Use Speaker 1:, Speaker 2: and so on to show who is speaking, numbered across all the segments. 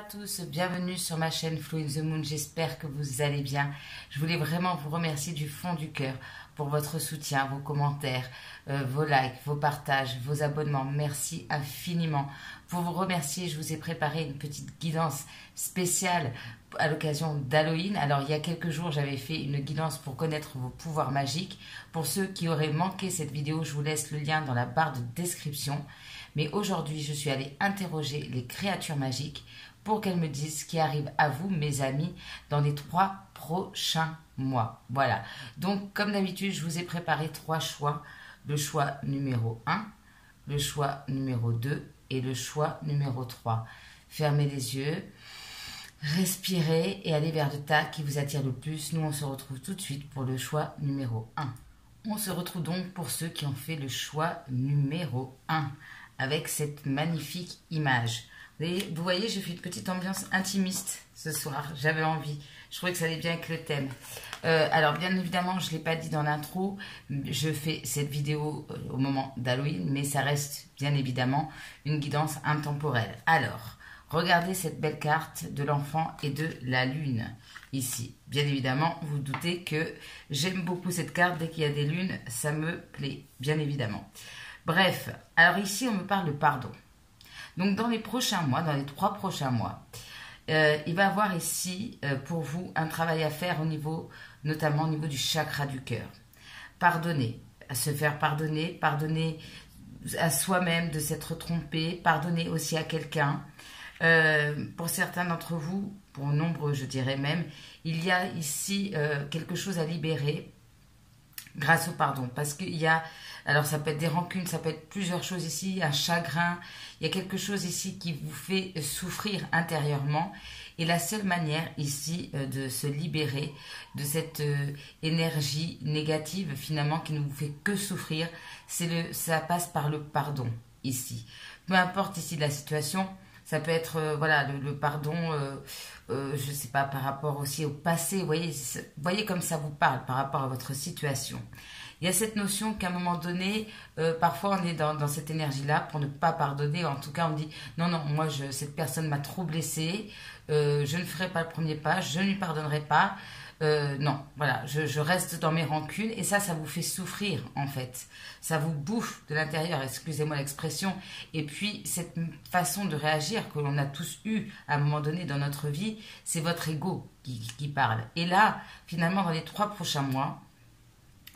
Speaker 1: tous, bienvenue sur ma chaîne Flow in the Moon, j'espère que vous allez bien. Je voulais vraiment vous remercier du fond du cœur pour votre soutien, vos commentaires, vos likes, vos partages, vos abonnements. Merci infiniment. Pour vous remercier, je vous ai préparé une petite guidance spéciale à l'occasion d'Halloween. Alors il y a quelques jours, j'avais fait une guidance pour connaître vos pouvoirs magiques. Pour ceux qui auraient manqué cette vidéo, je vous laisse le lien dans la barre de description. Mais aujourd'hui, je suis allée interroger les créatures magiques pour qu'elles me disent ce qui arrive à vous, mes amis, dans les 3 prochains mois. Voilà. Donc, comme d'habitude, je vous ai préparé 3 choix. Le choix numéro 1, le choix numéro 2 et le choix numéro 3. Fermez les yeux, respirez et allez vers le tas qui vous attire le plus. Nous, on se retrouve tout de suite pour le choix numéro 1. On se retrouve donc pour ceux qui ont fait le choix numéro 1. Avec cette magnifique image. Vous voyez, j'ai fait une petite ambiance intimiste ce soir. J'avais envie. Je trouvais que ça allait bien avec le thème. Alors, bien évidemment, je ne l'ai pas dit dans l'intro. Je fais cette vidéo au moment d'Halloween, mais ça reste bien évidemment une guidance intemporelle. Alors, regardez cette belle carte de l'enfant et de la lune ici. Bien évidemment, vous doutez que j'aime beaucoup cette carte. Dès qu'il y a des lunes, ça me plaît, bien évidemment. Bref, alors ici, on me parle de pardon. Donc, dans les prochains mois, dans les 3 prochains mois, il va y avoir ici, pour vous, un travail à faire au niveau, notamment au niveau du chakra du cœur. Pardonner, se faire pardonner, pardonner à soi-même de s'être trompé, pardonner aussi à quelqu'un. Pour certains d'entre vous, pour nombreux, je dirais même, il y a ici quelque chose à libérer grâce au pardon. Parce qu'il y a... Alors, ça peut être des rancunes, ça peut être plusieurs choses ici, un chagrin. Il y a quelque chose ici qui vous fait souffrir intérieurement. Et la seule manière ici de se libérer de cette énergie négative, finalement, qui ne vous fait que souffrir, ça passe par le pardon, ici. Peu importe ici la situation, ça peut être, voilà, le pardon, je ne sais pas, par rapport aussi au passé. Vous voyez comme ça vous parle par rapport à votre situation. Il y a cette notion qu'à un moment donné, parfois on est dans cette énergie-là pour ne pas pardonner. En tout cas, on dit non, non, moi, cette personne m'a trop blessée, je ne ferai pas le premier pas, je ne lui pardonnerai pas. Non, voilà, je reste dans mes rancunes et ça vous fait souffrir en fait. Ça vous bouffe de l'intérieur, excusez-moi l'expression. Et puis, cette façon de réagir que l'on a tous eu à un moment donné dans notre vie, c'est votre ego qui parle. Et là, finalement, dans les 3 prochains mois,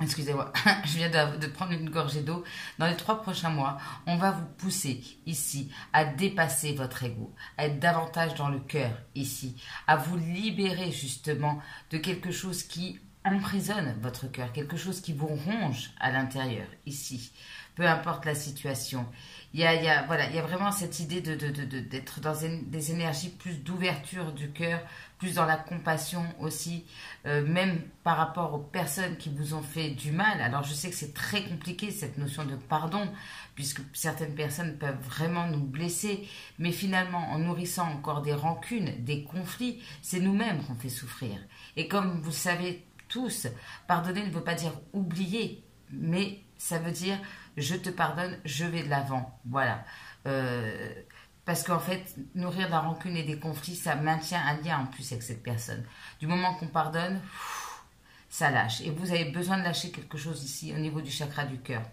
Speaker 1: excusez-moi, je viens de prendre une gorgée d'eau. Dans les 3 prochains mois, on va vous pousser ici à dépasser votre ego, à être davantage dans le cœur ici, à vous libérer justement de quelque chose qui emprisonne votre cœur, quelque chose qui vous ronge à l'intérieur ici. Peu importe la situation. Il y a vraiment cette idée d'être dans des énergies plus d'ouverture du cœur, plus dans la compassion aussi, même par rapport aux personnes qui vous ont fait du mal. Alors je sais que c'est très compliqué cette notion de pardon, puisque certaines personnes peuvent vraiment nous blesser, mais finalement en nourrissant encore des rancunes, des conflits, c'est nous-mêmes qu'on fait souffrir. Et comme vous le savez tous, pardonner ne veut pas dire oublier, mais ça veut dire je te pardonne, je vais de l'avant. Voilà. Parce qu'en fait, nourrir de la rancune et des conflits, ça maintient un lien en plus avec cette personne. Du moment qu'on pardonne, ça lâche. Et vous avez besoin de lâcher quelque chose ici au niveau du chakra du cœur.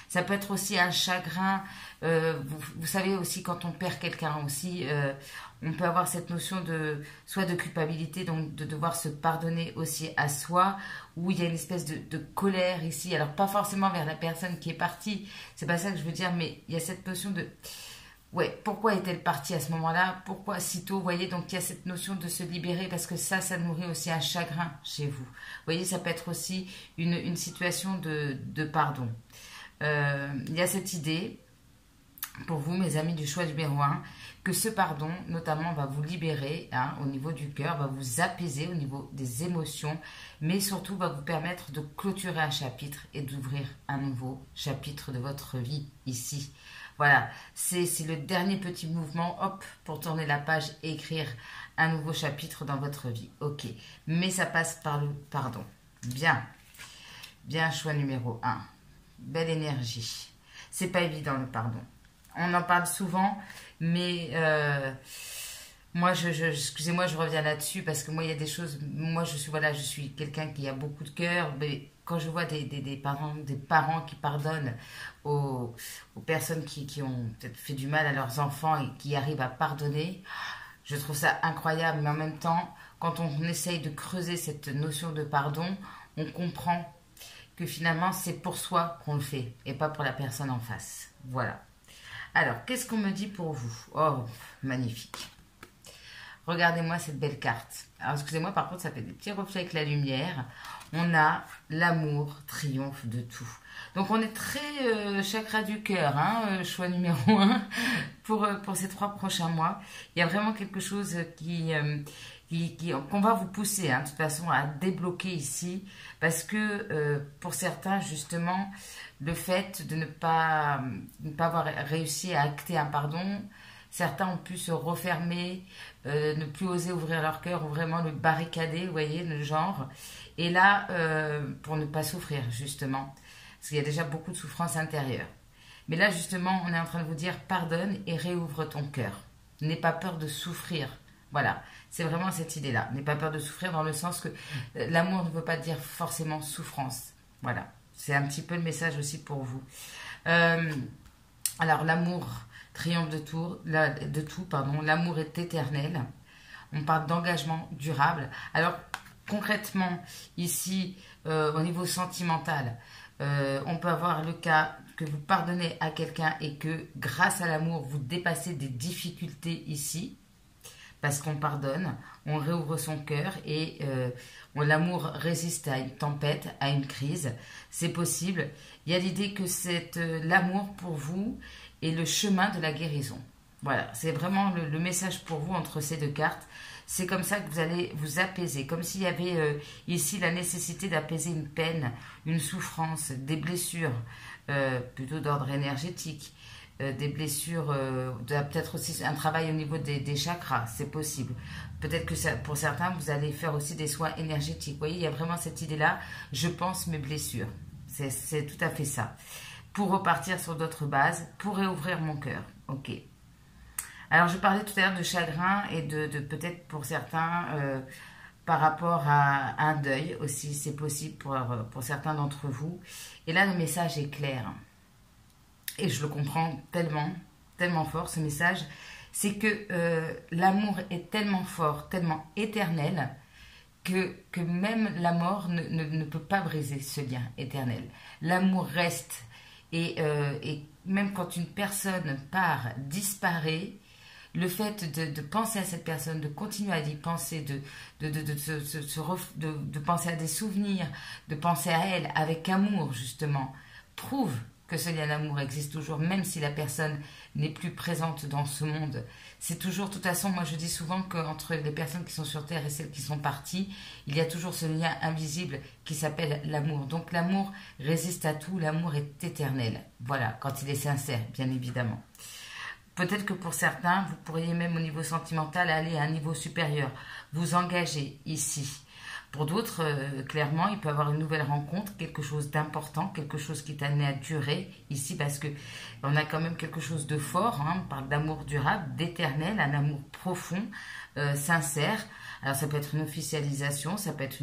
Speaker 1: Ça peut être aussi un chagrin. Vous savez aussi quand on perd quelqu'un aussi, on peut avoir cette notion soit de culpabilité, donc de devoir se pardonner aussi à soi, où il y a une espèce de colère ici. Alors pas forcément vers la personne qui est partie, c'est pas ça que je veux dire, mais il y a cette notion de... Ouais, pourquoi est-elle partie à ce moment-là? Pourquoi si tôt? Vous voyez, donc il y a cette notion de se libérer parce que ça nourrit aussi un chagrin chez vous. Vous voyez, ça peut être aussi une situation de pardon. Il y a cette idée, pour vous, mes amis du choix numéro 1, que ce pardon, notamment, va vous libérer au niveau du cœur, va vous apaiser au niveau des émotions, mais surtout va vous permettre de clôturer un chapitre et d'ouvrir un nouveau chapitre de votre vie ici. Voilà, c'est le dernier petit mouvement, hop, pour tourner la page et écrire un nouveau chapitre dans votre vie. Ok, mais ça passe par le pardon. Bien, bien, choix numéro 1. Belle énergie. C'est pas évident le pardon. On en parle souvent, mais Moi, excusez-moi, je reviens là-dessus parce que moi, il y a des choses. Moi, voilà, je suis quelqu'un qui a beaucoup de cœur, mais quand je vois des parents qui pardonnent aux personnes qui ont peut-être fait du mal à leurs enfants et qui arrivent à pardonner, je trouve ça incroyable. Mais en même temps, quand on essaye de creuser cette notion de pardon, on comprend que finalement, c'est pour soi qu'on le fait et pas pour la personne en face. Voilà. Alors, qu'est-ce qu'on me dit pour vous? Oh, magnifique. Regardez-moi cette belle carte. Alors, excusez-moi, par contre, ça fait des petits reflets avec la lumière. On a l'amour triomphe de tout. Donc, on est très chakra du cœur, hein, choix numéro 1 pour ces 3 prochains mois. Il y a vraiment quelque chose qu'on va vous pousser, hein, de toute façon, à débloquer ici. Parce que pour certains, justement, le fait de ne pas avoir réussi à acter un pardon, certains ont pu se refermer, ne plus oser ouvrir leur cœur ou vraiment le barricader, vous voyez, le genre. Et là, pour ne pas souffrir, justement. Parce qu'il y a déjà beaucoup de souffrance intérieure. Mais là, justement, on est en train de vous dire, pardonne et réouvre ton cœur. N'aie pas peur de souffrir. Voilà, c'est vraiment cette idée-là. N'aie pas peur de souffrir dans le sens que l'amour ne veut pas dire forcément souffrance. Voilà, c'est un petit peu le message aussi pour vous. Alors, l'amour triomphe de tout, pardon. L'amour est éternel. On parle d'engagement durable. Alors, concrètement, ici, au niveau sentimental, on peut avoir le cas que vous pardonnez à quelqu'un et que grâce à l'amour, vous dépassez des difficultés ici. Parce qu'on pardonne, on réouvre son cœur et l'amour résiste à une tempête, à une crise. C'est possible. Il y a l'idée que l'amour pour vous est le chemin de la guérison. Voilà, c'est vraiment le message pour vous entre ces 2 cartes. C'est comme ça que vous allez vous apaiser, comme s'il y avait ici la nécessité d'apaiser une peine, une souffrance, des blessures, plutôt d'ordre énergétique. Des blessures, peut-être aussi un travail au niveau des chakras, c'est possible. Peut-être que pour certains, vous allez faire aussi des soins énergétiques. Vous voyez, il y a vraiment cette idée-là, je pense mes blessures. C'est tout à fait ça. Pour repartir sur d'autres bases, pour réouvrir mon cœur. Ok. Alors, je parlais tout à l'heure de chagrin et de peut-être pour certains, par rapport à un deuil aussi, c'est possible pour certains d'entre vous. Et là, le message est clair. Et je le comprends tellement, tellement fort, ce message, c'est que l'amour est tellement fort, tellement éternel, que même la mort ne peut pas briser ce lien éternel. L'amour reste, et même quand une personne part, disparaît, le fait de penser à cette personne, de continuer à y penser, de penser à des souvenirs, de penser à elle avec amour, justement, prouve que ce lien d'amour existe toujours, même si la personne n'est plus présente dans ce monde. C'est toujours, de toute façon, moi je dis souvent qu'entre les personnes qui sont sur Terre et celles qui sont parties, il y a toujours ce lien invisible qui s'appelle l'amour. Donc l'amour résiste à tout, l'amour est éternel. Voilà, quand il est sincère, bien évidemment. Peut-être que pour certains, vous pourriez même au niveau sentimental aller à un niveau supérieur, vous engager ici. Pour d'autres, clairement, il peut y avoir une nouvelle rencontre, quelque chose d'important, quelque chose qui est amené à durer ici, parce que on a quand même quelque chose de fort, hein, on parle d'amour durable, d'éternel, un amour profond, sincère. Alors ça peut être une officialisation, ça peut être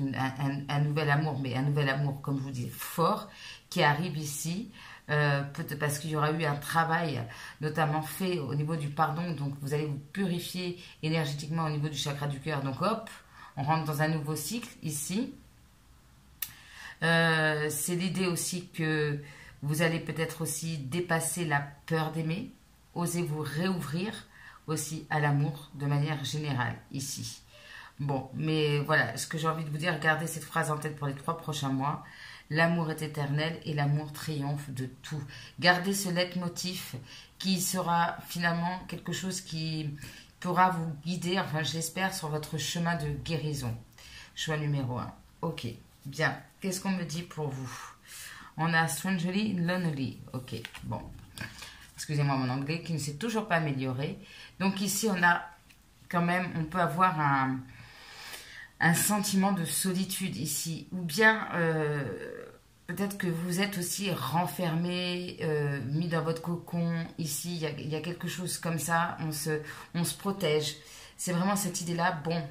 Speaker 1: un nouvel amour, mais un nouvel amour, comme je vous dis, fort, qui arrive ici, peut-être parce qu'il y aura eu un travail notamment fait au niveau du pardon, donc vous allez vous purifier énergétiquement au niveau du chakra du cœur, donc hop, on rentre dans un nouveau cycle ici. C'est l'idée aussi que vous allez peut-être aussi dépasser la peur d'aimer, oser vous réouvrir aussi à l'amour de manière générale ici. Bon, mais voilà, ce que j'ai envie de vous dire, gardez cette phrase en tête pour les 3 prochains mois. L'amour est éternel et l'amour triomphe de tout. Gardez ce leitmotiv qui sera finalement quelque chose qui pourra vous guider, enfin je l'espère, sur votre chemin de guérison. Choix numéro 1. Ok, bien. Qu'est-ce qu'on me dit pour vous? On a Strangely Lonely. Ok, bon. Excusez-moi mon anglais qui ne s'est toujours pas amélioré. Donc ici, on a quand même, on peut avoir un sentiment de solitude ici. Ou bien, peut-être que vous êtes aussi renfermé, mis dans votre cocon. Ici, il y a quelque chose comme ça. On se protège. c'est vraiment cette idée-là, bon,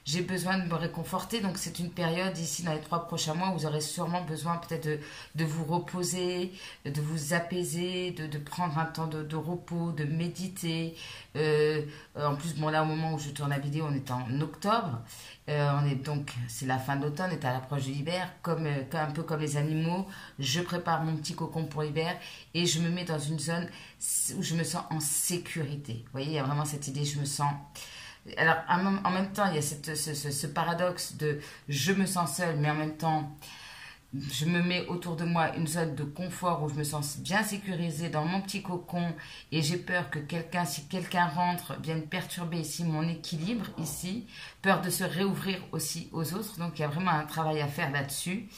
Speaker 1: j'ai besoin de me réconforter, donc c'est une période ici dans les 3 prochains mois où vous aurez sûrement besoin peut-être de vous reposer, de vous apaiser, de prendre un temps de repos, de méditer. En plus, bon là au moment où je tourne la vidéo, on est en octobre, on est donc c'est la fin de l'automne, on est à l'approche de l'hiver, un peu comme les animaux, je prépare mon petit cocon pour l'hiver et je me mets dans une zone où je me sens en sécurité. Vous voyez, il y a vraiment cette idée, je me sens... Alors, en même temps, il y a ce paradoxe de je me sens seule, mais en même temps, je me mets autour de moi une zone de confort où je me sens bien sécurisée dans mon petit cocon et j'ai peur que si quelqu'un rentre, vienne perturber ici mon équilibre, ici, peur de se réouvrir aussi aux autres. Donc, il y a vraiment un travail à faire là-dessus,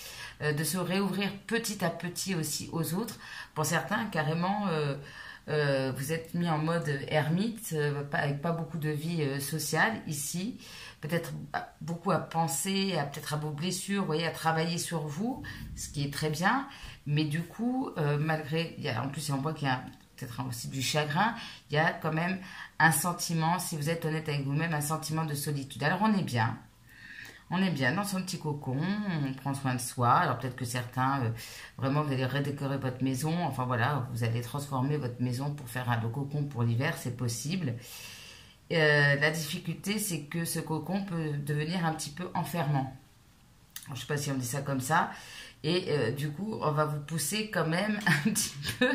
Speaker 1: de se réouvrir petit à petit aussi aux autres. Pour certains, carrément... vous êtes mis en mode ermite, avec pas beaucoup de vie sociale ici, peut-être beaucoup à penser, peut-être à vos blessures, vous voyez, à travailler sur vous, ce qui est très bien, mais du coup, malgré, en plus on voit qu'il y a peut-être aussi du chagrin, il y a quand même un sentiment, si vous êtes honnête avec vous-même, un sentiment de solitude. Alors on est bien dans son petit cocon, on prend soin de soi. Alors peut-être que certains, vraiment, vous allez redécorer votre maison. Enfin voilà, vous allez transformer votre maison pour faire le cocon pour l'hiver, c'est possible. La difficulté, c'est que ce cocon peut devenir un petit peu enfermant. Alors, je ne sais pas si on dit ça comme ça. Et du coup, on va vous pousser quand même un petit peu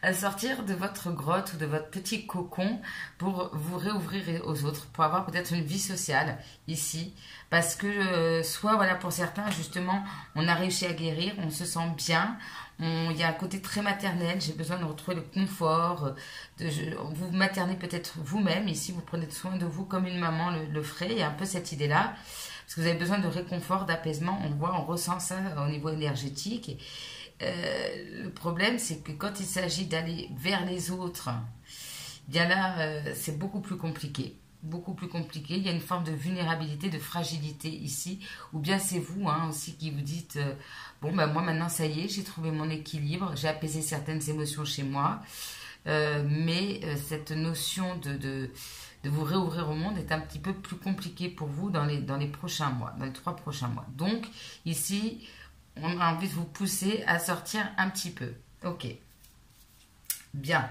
Speaker 1: à sortir de votre grotte ou de votre petit cocon pour vous réouvrir aux autres, pour avoir peut-être une vie sociale ici. Parce que soit, voilà, pour certains, justement, on a réussi à guérir, on se sent bien, il y a un côté très maternel, j'ai besoin de retrouver le confort, vous maternez peut-être vous-même, ici vous prenez soin de vous comme une maman le ferait, il y a un peu cette idée-là. Parce que vous avez besoin de réconfort, d'apaisement, on ressent ça au niveau énergétique. Le problème, c'est que quand il s'agit d'aller vers les autres, bien là, c'est beaucoup plus compliqué. Beaucoup plus compliqué. Il y a une forme de vulnérabilité, de fragilité ici. Ou bien c'est vous aussi qui vous dites, bon, ben moi maintenant, ça y est, j'ai trouvé mon équilibre, j'ai apaisé certaines émotions chez moi. Mais cette notion de vous réouvrir au monde est un petit peu plus compliqué pour vous dans les prochains mois, dans les 3 prochains mois. Donc, ici, on a envie de vous pousser à sortir un petit peu. Ok. Bien.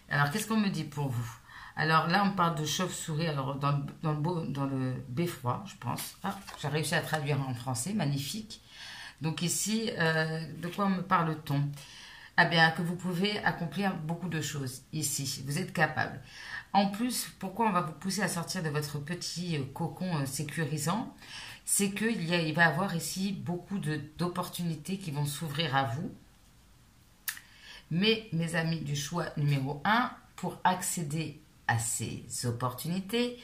Speaker 1: Alors, qu'est-ce qu'on me dit pour vous? Alors là, on parle de chauve-souris, alors dans le beffroi, je pense. Ah, j'ai réussi à traduire en français, magnifique. Donc ici, de quoi me parle-t-on? Ah bien, que vous pouvez accomplir beaucoup de choses ici. Vous êtes capable. En plus, pourquoi on va vous pousser à sortir de votre petit cocon sécurisant? C'est qu'il va y avoir ici beaucoup d'opportunités qui vont s'ouvrir à vous. Mais, mes amis du choix numéro 1, pour accéder à ces opportunités,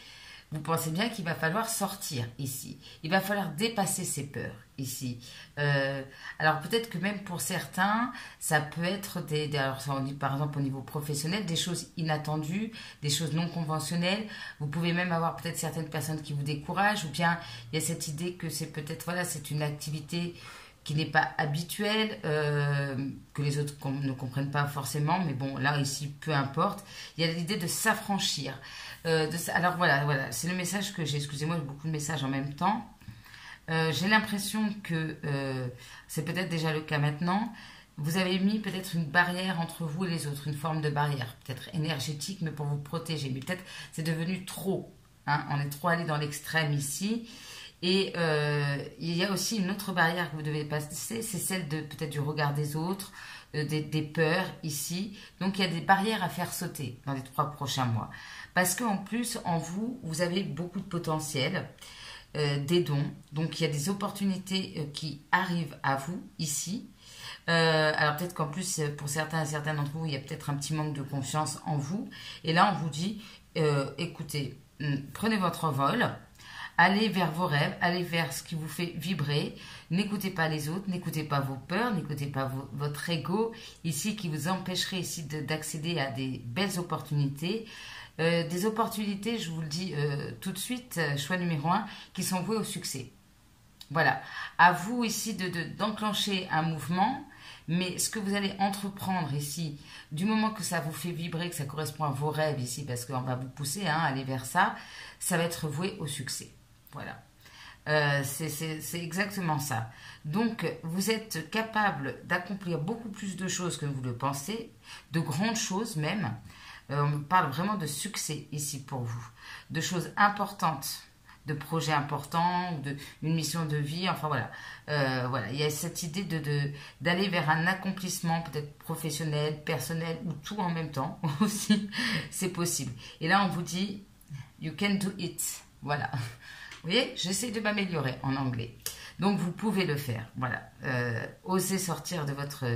Speaker 1: vous pensez bien qu'il va falloir sortir ici. Il va falloir dépasser ses peurs ici. Alors peut-être que même pour certains, ça peut être alors ça on dit par exemple au niveau professionnel, des choses inattendues, des choses non conventionnelles. Vous pouvez même avoir peut-être certaines personnes qui vous découragent, ou bien il y a cette idée que c'est peut-être, voilà, c'est une activité qui n'est pas habituelle, que les autres ne comprennent pas forcément, mais bon, là, ici, peu importe. Il y a l'idée de s'affranchir. Alors voilà, c'est le message que j'ai. Excusez-moi, j'ai beaucoup de messages en même temps. J'ai l'impression que c'est peut-être déjà le cas maintenant. Vous avez mis peut-être une barrière entre vous et les autres, une forme de barrière, peut-être énergétique, mais pour vous protéger. Mais peut-être c'est devenu trop. On est trop allé dans l'extrême ici. Et il y a aussi une autre barrière que vous devez passer, c'est celle peut-être du regard des autres, des peurs ici. Donc il y a des barrières à faire sauter dans les 3 prochains mois. Parce qu'en plus, en vous, vous avez beaucoup de potentiel, des dons. Donc il y a des opportunités qui arrivent à vous ici. Alors peut-être qu'en plus, pour certains et certaines d'entre vous, il y a peut-être un petit manque de confiance en vous. Et là, on vous dit, écoutez, prenez votre vol. Allez vers vos rêves, allez vers ce qui vous fait vibrer. N'écoutez pas les autres, n'écoutez pas vos peurs, n'écoutez pas votre ego ici qui vous empêcherait ici d'accéder à des belles opportunités. Des opportunités, je vous le dis tout de suite, choix numéro 1, qui sont vouées au succès. Voilà. À vous ici d'enclencher un mouvement. Mais ce que vous allez entreprendre ici, du moment que ça vous fait vibrer, que ça correspond à vos rêves ici, parce qu'on va vous pousser à aller vers ça, ça va être voué au succès. Voilà. C'est exactement ça. Donc, vous êtes capable d'accomplir beaucoup plus de choses que vous le pensez, de grandes choses même. On parle vraiment de succès ici pour vous, de choses importantes, de projets importants, une mission de vie, enfin voilà. Voilà, il y a cette idée d'aller vers un accomplissement peut-être professionnel, personnel ou tout en même temps aussi, c'est possible. Et là, on vous dit, you can do it. Voilà. Vous voyez, j'essaie de m'améliorer en anglais. Donc, vous pouvez le faire. Voilà. Osez sortir de votre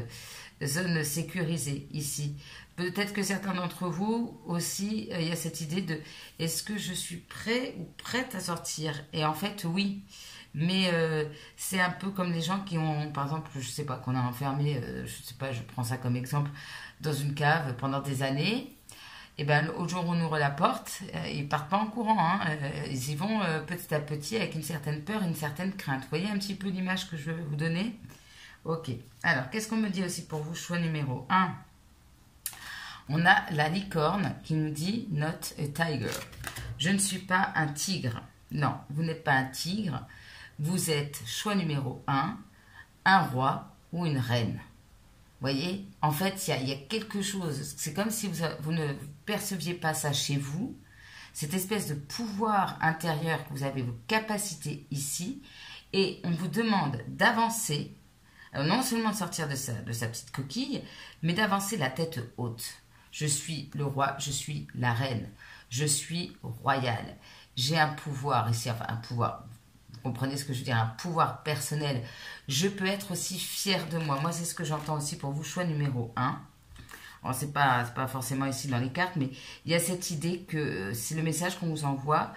Speaker 1: zone sécurisée ici. Peut-être que certains d'entre vous aussi, il y a cette idée de est-ce que je suis prêt ou prête à sortir? Et en fait, oui. Mais c'est un peu comme les gens qui ont, par exemple, je sais pas, qu'on a enfermé, je sais pas, je prends ça comme exemple, dans une cave pendant des années. Et ben, au jour où on ouvre la porte, ils partent pas en courant, hein. Ils y vont petit à petit avec une certaine peur, une certaine crainte. Vous voyez un petit peu l'image que je vais vous donner? Ok. Alors, qu'est-ce qu'on me dit aussi pour vous? Choix numéro 1. On a la licorne qui nous dit « Not a tiger ». Je ne suis pas un tigre. Non, vous n'êtes pas un tigre. Vous êtes, choix numéro 1, un roi ou une reine. Vous voyez, en fait, il y a quelque chose. C'est comme si vous ne perceviez pas ça chez vous. Cette espèce de pouvoir intérieur que vous avez, vos capacités ici. Et on vous demande d'avancer. Non seulement de sortir de sa petite coquille, mais d'avancer la tête haute. Je suis le roi, je suis la reine, je suis royale. J'ai un pouvoir ici, enfin un pouvoir, vous comprenez ce que je veux dire, un pouvoir personnel. Je peux être aussi fière de moi. Moi, c'est ce que j'entends aussi pour vous, choix numéro 1. Alors, c'est pas forcément ici dans les cartes, mais il y a cette idée que c'est le message qu'on vous envoie.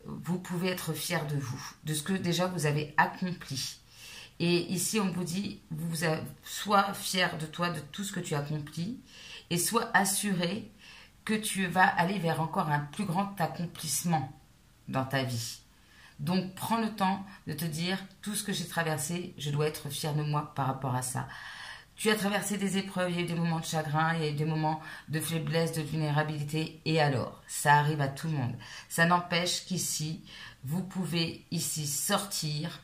Speaker 1: Vous pouvez être fier de vous, de ce que déjà vous avez accompli. Et ici, on vous dit, sois fier de toi, de tout ce que tu accomplis, et sois assuré que tu vas aller vers encore un plus grand accomplissement dans ta vie. Donc, prends le temps de te dire, tout ce que j'ai traversé, je dois être fier de moi par rapport à ça. Tu as traversé des épreuves, il y a eu des moments de chagrin, il y a eu des moments de faiblesse, de vulnérabilité, et alors, ça arrive à tout le monde. Ça n'empêche qu'ici, vous pouvez ici sortir,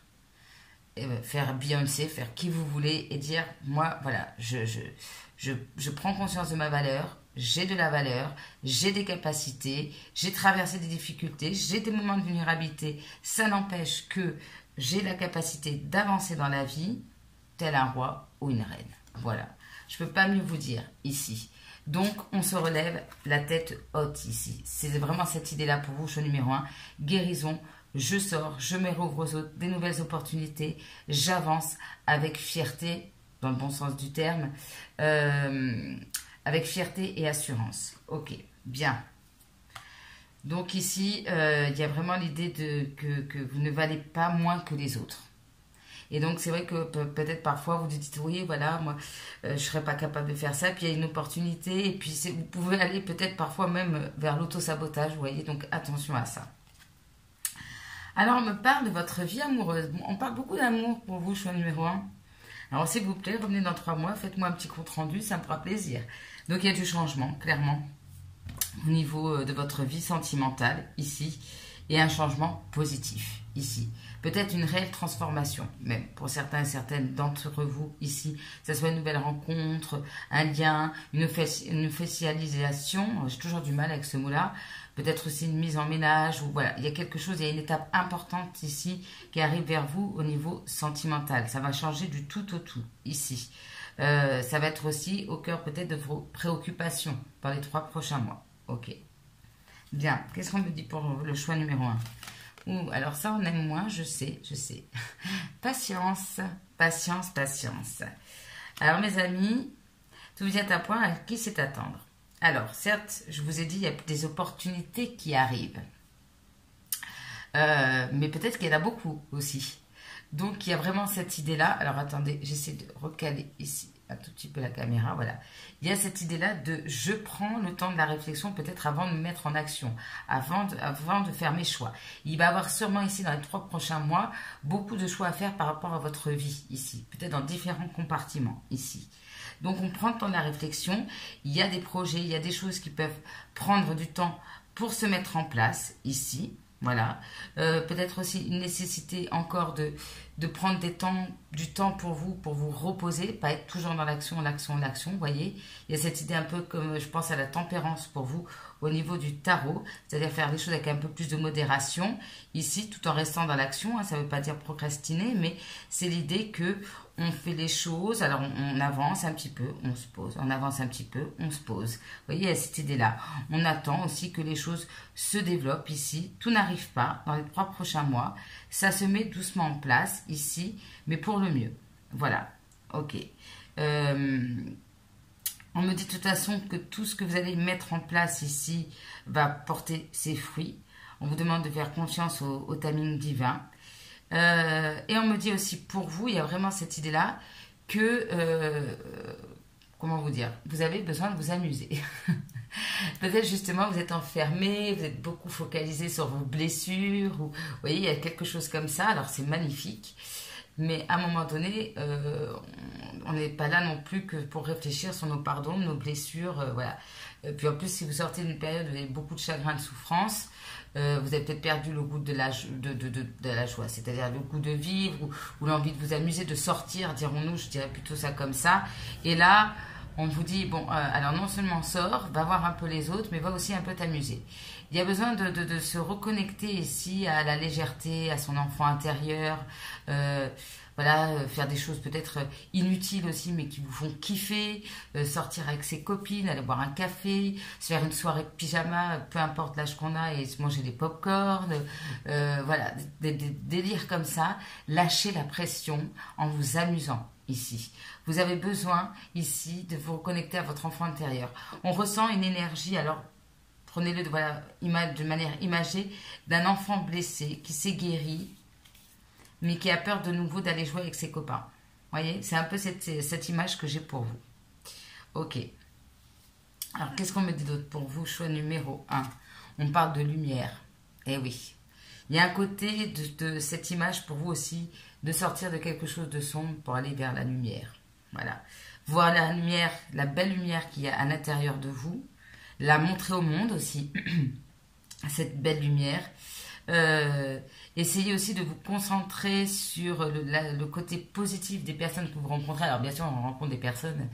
Speaker 1: faire Beyoncé, faire qui vous voulez et dire, moi, voilà, je prends conscience de ma valeur, j'ai de la valeur, j'ai des capacités, j'ai traversé des difficultés, j'ai des moments de vulnérabilité. Ça n'empêche que j'ai la capacité d'avancer dans la vie, tel un roi ou une reine. Voilà, je ne peux pas mieux vous dire ici. Donc, on se relève la tête haute ici. C'est vraiment cette idée-là pour vous, choix numéro 1. Guérison. Je sors, je me rouvre aux autres, des nouvelles opportunités, j'avance avec fierté, dans le bon sens du terme, avec fierté et assurance. Ok, bien. Donc ici, il y a vraiment l'idée que vous ne valez pas moins que les autres. Et donc, c'est vrai que peut-être parfois, vous dites, oui, voilà, moi, je ne serais pas capable de faire ça. Puis, il y a une opportunité. Et puis, vous pouvez aller peut-être parfois même vers l'autosabotage, vous voyez. Donc, attention à ça. Alors, on me parle de votre vie amoureuse. Bon, on parle beaucoup d'amour pour vous, choix numéro 1. Alors, s'il vous plaît, revenez dans 3 mois, faites-moi un petit compte rendu, ça me fera plaisir. Donc, il y a du changement, clairement, au niveau de votre vie sentimentale, ici, et un changement positif, ici. Peut-être une réelle transformation, même pour certains et certaines d'entre vous, ici. Que ce soit une nouvelle rencontre, un lien, une officialisation. J'ai toujours du mal avec ce mot-là. Peut-être aussi une mise en ménage, ou voilà, il y a quelque chose, il y a une étape importante ici qui arrive vers vous au niveau sentimental. Ça va changer du tout au tout, ici. Ça va être aussi au cœur peut-être de vos préoccupations dans les 3 prochains mois. Ok. Bien, qu'est-ce qu'on me dit pour le choix numéro 1? Ouh, alors ça, on aime moins, je sais. Patience, patience, patience. Alors mes amis, tout vous êtes à point, à qui c'est attendre? Alors, certes, je vous ai dit, il y a des opportunités qui arrivent. Mais peut-être qu'il y en a beaucoup aussi. Donc, il y a vraiment cette idée-là. Alors, attendez, j'essaie de recaler ici un tout petit peu la caméra, voilà. Il y a cette idée-là de je prends le temps de la réflexion peut-être avant de me mettre en action, avant de faire mes choix. Il va y avoir sûrement ici dans les 3 prochains mois beaucoup de choix à faire par rapport à votre vie ici, peut-être dans différents compartiments ici. Donc on prend le temps de la réflexion, il y a des projets, il y a des choses qui peuvent prendre du temps pour se mettre en place ici. Voilà, peut-être aussi une nécessité encore de prendre du temps pour vous reposer, pas être toujours dans l'action, vous voyez. Il y a cette idée un peu comme, je pense à la tempérance pour vous au niveau du tarot, c'est-à-dire faire les choses avec un peu plus de modération, ici, tout en restant dans l'action, hein, ça ne veut pas dire procrastiner, mais c'est l'idée que on fait les choses, alors on avance un petit peu, on se pose, on avance un petit peu, on se pose. Vous voyez, il y a cette idée-là. On attend aussi que les choses se développent ici. Tout n'arrive pas dans les 3 prochains mois. Ça se met doucement en place ici, mais pour le mieux. Voilà, ok. On me dit de toute façon que tout ce que vous allez mettre en place ici va porter ses fruits. On vous demande de faire confiance au timing divin. Et on me dit aussi pour vous, il y a vraiment cette idée-là que, comment vous dire, vous avez besoin de vous amuser. Peut-être justement vous êtes enfermé, vous êtes beaucoup focalisé sur vos blessures, ou, vous voyez, il y a quelque chose comme ça, alors c'est magnifique. Mais à un moment donné, on n'est pas là non plus que pour réfléchir sur nos pardons, nos blessures, voilà. Puis en plus, si vous sortez d'une période où vous avez beaucoup de chagrin, de souffrance, vous avez peut-être perdu le goût de la joie, c'est-à-dire le goût de vivre ou l'envie de vous amuser, de sortir, dirons-nous, je dirais plutôt ça comme ça. Et là, on vous dit, bon, alors non seulement sors, va voir un peu les autres, mais va aussi un peu t'amuser. Il y a besoin de se reconnecter ici à la légèreté, à son enfant intérieur, voilà, faire des choses peut-être inutiles aussi, mais qui vous font kiffer, sortir avec ses copines, aller boire un café, se faire une soirée de pyjama, peu importe l'âge qu'on a, et se manger des pop-corn, voilà, des délires comme ça, lâcher la pression en vous amusant ici. Vous avez besoin ici de vous reconnecter à votre enfant intérieur. On ressent une énergie, alors prenez-le voilà, de manière imagée, d'un enfant blessé qui s'est guéri, mais qui a peur de nouveau d'aller jouer avec ses copains. Vous voyez, c'est un peu cette image que j'ai pour vous. Ok. Alors, qu'est-ce qu'on me dit d'autre pour vous? Choix numéro 1. On parle de lumière. Eh oui. Il y a un côté de cette image pour vous aussi, de sortir de quelque chose de sombre pour aller vers la lumière. Voilà. Voir la lumière, la belle lumière qu'il y a à l'intérieur de vous, la montrer au monde aussi, cette belle lumière. Essayez aussi de vous concentrer sur le côté positif des personnes que vous rencontrez. Alors bien sûr, on rencontre des personnes,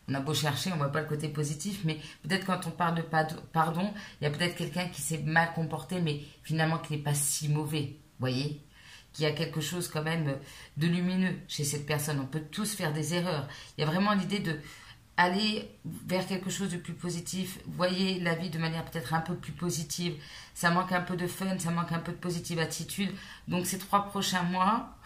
Speaker 1: on a beau chercher, on ne voit pas le côté positif, mais peut-être quand on parle de pardon, il y a peut-être quelqu'un qui s'est mal comporté, mais finalement qui n'est pas si mauvais, vous voyez, qu'il y a quelque chose quand même de lumineux chez cette personne. On peut tous faire des erreurs. Il y a vraiment l'idée de aller vers quelque chose de plus positif, voyez la vie de manière peut-être un peu plus positive, ça manque un peu de fun, ça manque un peu de positive attitude, donc ces 3 prochains mois,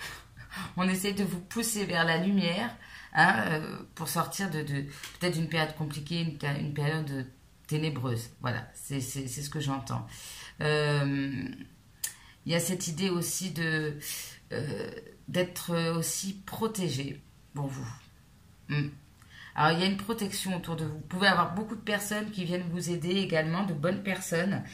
Speaker 1: on essaie de vous pousser vers la lumière, hein, pour sortir de peut-être d'une période compliquée, une période ténébreuse, voilà, c'est ce que j'entends. Il y a cette idée aussi d'être aussi protégé pour vous. Alors, il y a une protection autour de vous. Vous pouvez avoir beaucoup de personnes qui viennent vous aider également, de bonnes personnes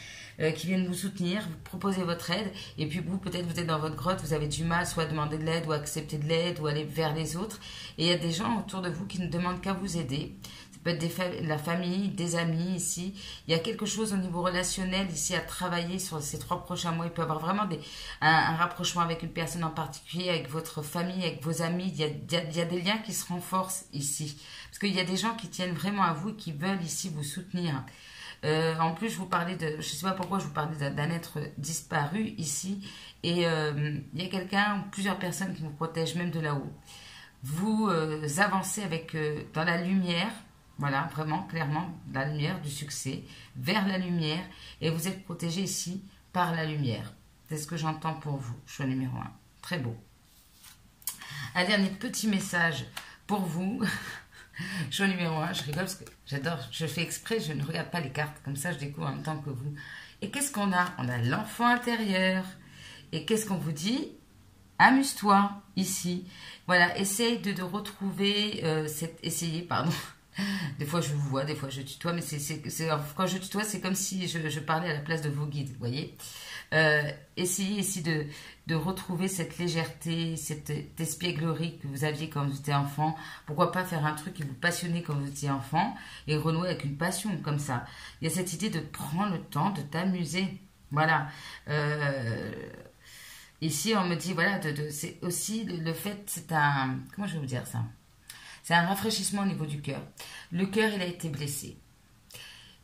Speaker 1: qui viennent vous soutenir, vous proposer votre aide. Et puis vous, peut-être vous êtes dans votre grotte, vous avez du mal soit à demander de l'aide ou à accepter de l'aide ou aller vers les autres. Et il y a des gens autour de vous qui ne demandent qu'à vous aider. Ça peut être la famille, des amis ici. Il y a quelque chose au niveau relationnel ici à travailler sur ces 3 prochains mois. Il peut y avoir vraiment un rapprochement avec une personne en particulier, avec votre famille, avec vos amis. Il y a des liens qui se renforcent ici. Parce qu'il y a des gens qui tiennent vraiment à vous et qui veulent ici vous soutenir. En plus, je vous parlais je ne sais pas pourquoi je vous parlais d'un être disparu ici. Et il y a quelqu'un ou plusieurs personnes qui vous protègent même de là-haut. Vous avancez dans la lumière, voilà, vraiment, clairement, la lumière du succès, vers la lumière. Et vous êtes protégé ici par la lumière. C'est ce que j'entends pour vous, choix numéro 1. Très beau. Un dernier petit message pour vous. Choix numéro 1, je rigole parce que j'adore, je fais exprès, je ne regarde pas les cartes, comme ça je découvre en même temps que vous. Et qu'est-ce qu'on a? On a l'enfant intérieur. Et qu'est-ce qu'on vous dit? amuse-toi ici. Voilà, essaye de retrouver essayez, pardon. Des fois je vous vois, des fois je tutoie, mais quand je tutoie, c'est comme si je parlais à la place de vos guides, vous voyez. Essayez ici de retrouver cette légèreté, cette espièglerie que vous aviez quand vous étiez enfant. Pourquoi pas faire un truc qui vous passionnait quand vous étiez enfant et renouer avec une passion comme ça. Il y a cette idée de prendre le temps de t'amuser. Voilà. Ici, on me dit, voilà, c'est aussi le fait, c'est un... Comment je vais vous dire ça? C'est un rafraîchissement au niveau du cœur. Le cœur, il a été blessé.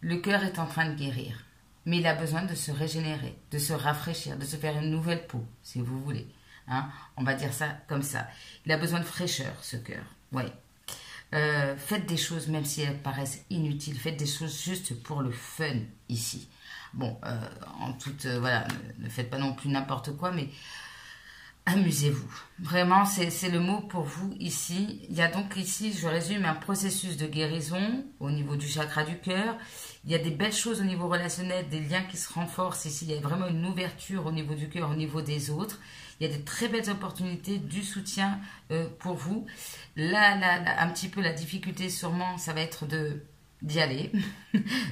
Speaker 1: Le cœur est en train de guérir. Mais il a besoin de se régénérer, de se rafraîchir, de se faire une nouvelle peau, si vous voulez. Hein, on va dire ça comme ça. Il a besoin de fraîcheur, ce cœur. Ouais. Faites des choses, même si elles paraissent inutiles. Faites des choses juste pour le fun, ici. Bon, en toute... voilà, ne faites pas non plus n'importe quoi, mais... amusez-vous. Vraiment, c'est le mot pour vous ici. Il y a donc ici, je résume, un processus de guérison au niveau du chakra du cœur. Il y a des belles choses au niveau relationnel, des liens qui se renforcent ici. Il y a vraiment une ouverture au niveau du cœur, au niveau des autres. Il y a des très belles opportunités, du soutien pour vous. Là, un petit peu la difficulté sûrement, ça va être d'y aller,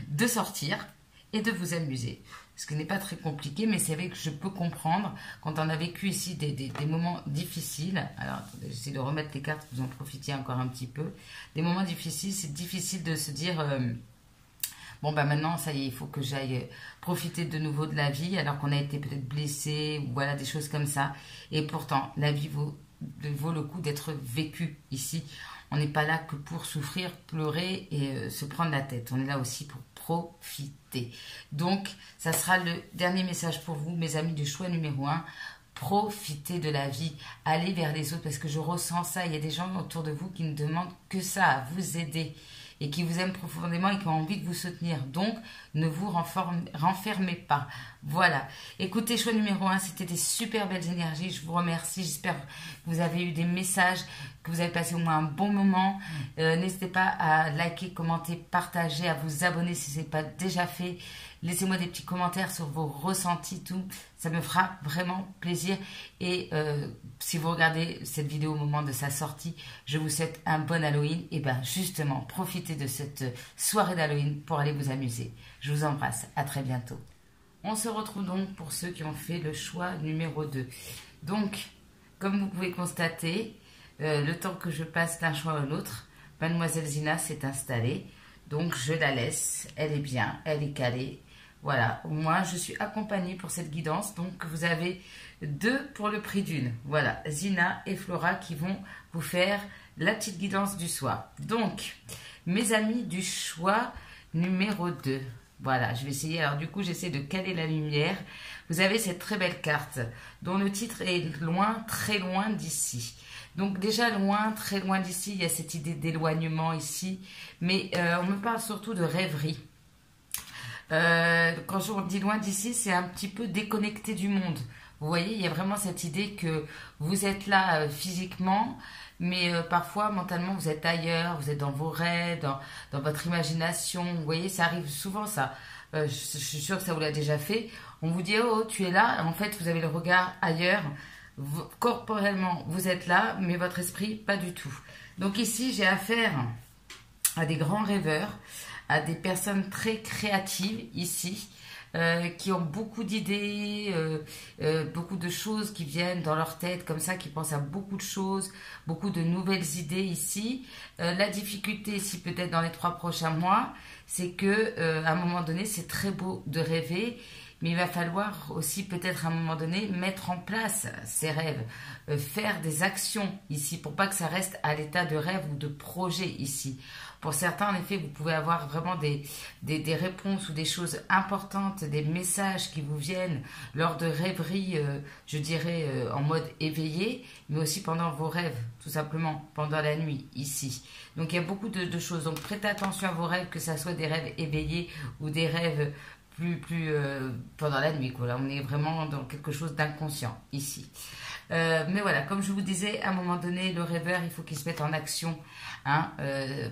Speaker 1: de sortir et de vous amuser. Ce qui n'est pas très compliqué, mais c'est vrai que je peux comprendre quand on a vécu ici des moments difficiles. Alors, attendez, j'essaie de remettre les cartes, vous en profitiez encore un petit peu. Des moments difficiles, c'est difficile de se dire, bon, ben maintenant, ça y est, il faut que j'aille profiter de nouveau de la vie, alors qu'on a été peut-être blessé, ou voilà, des choses comme ça. Et pourtant, la vie vaut le coup d'être vécue ici. On n'est pas là que pour souffrir, pleurer et se prendre la tête. On est là aussi pour profiter. Donc, ça sera le dernier message pour vous, mes amis du choix numéro 1. Profitez de la vie. Allez vers les autres parce que je ressens ça. Il y a des gens autour de vous qui ne demandent que ça, à vous aider et qui vous aiment profondément et qui ont envie de vous soutenir. Donc, ne vous renfermez pas. Voilà. Écoutez, choix numéro 1, c'était des super belles énergies. Je vous remercie. J'espère que vous avez eu des messages, que vous avez passé au moins un bon moment. N'hésitez pas à liker, commenter, partager, à vous abonner si ce n'est pas déjà fait. Laissez-moi des petits commentaires sur vos ressentis, tout. Ça me fera vraiment plaisir. Et si vous regardez cette vidéo au moment de sa sortie, je vous souhaite un bon Halloween. Et bien justement, profitez de cette soirée d'Halloween pour aller vous amuser. Je vous embrasse. À très bientôt. On se retrouve donc pour ceux qui ont fait le choix numéro 2. Donc, comme vous pouvez constater, le temps que je passe d'un choix à l'autre, Mademoiselle Zina s'est installée. Donc, je la laisse. Elle est bien, elle est calée. Voilà, moi je suis accompagnée pour cette guidance, donc vous avez 2 pour le prix d'une. Voilà, Zina et Flora qui vont vous faire la petite guidance du soir. Donc, mes amis du choix numéro 2. Voilà, je vais essayer, alors du coup j'essaie de caler la lumière. Vous avez cette très belle carte dont le titre est loin, très loin d'ici. Donc déjà loin, très loin d'ici, il y a cette idée d'éloignement ici, mais on me parle surtout de rêverie. Quand je dis loin d'ici, c'est un petit peu déconnecté du monde. Vous voyez, il y a vraiment cette idée que vous êtes là physiquement, mais parfois mentalement vous êtes ailleurs, vous êtes dans vos rêves, dans votre imagination. Vous voyez, ça arrive souvent ça. Je suis sûre que ça vous l'a déjà fait. On vous dit, oh, tu es là. En fait, vous avez le regard ailleurs. Corporellement, vous êtes là, mais votre esprit, pas du tout. Donc ici, j'ai affaire à des grands rêveurs, à des personnes très créatives ici, qui ont beaucoup d'idées, beaucoup de choses qui viennent dans leur tête comme ça, qui pensent à beaucoup de choses, beaucoup de nouvelles idées ici. La difficulté ici peut-être dans les 3 prochains mois, c'est que à un moment donné, c'est très beau de rêver, mais il va falloir aussi peut-être à un moment donné mettre en place ces rêves, faire des actions ici pour pas que ça reste à l'état de rêve ou de projet ici. Pour certains, en effet, vous pouvez avoir vraiment des réponses ou des choses importantes, des messages qui vous viennent lors de rêveries, je dirais, en mode éveillé, mais aussi pendant vos rêves, tout simplement, pendant la nuit, ici. Donc, il y a beaucoup de choses. Donc, prêtez attention à vos rêves, que ce soit des rêves éveillés ou des rêves plus pendant la nuit, quoi. Là, on est vraiment dans quelque chose d'inconscient, ici. Mais voilà, comme je vous disais, à un moment donné, le rêveur, il faut qu'il se mette en action, hein,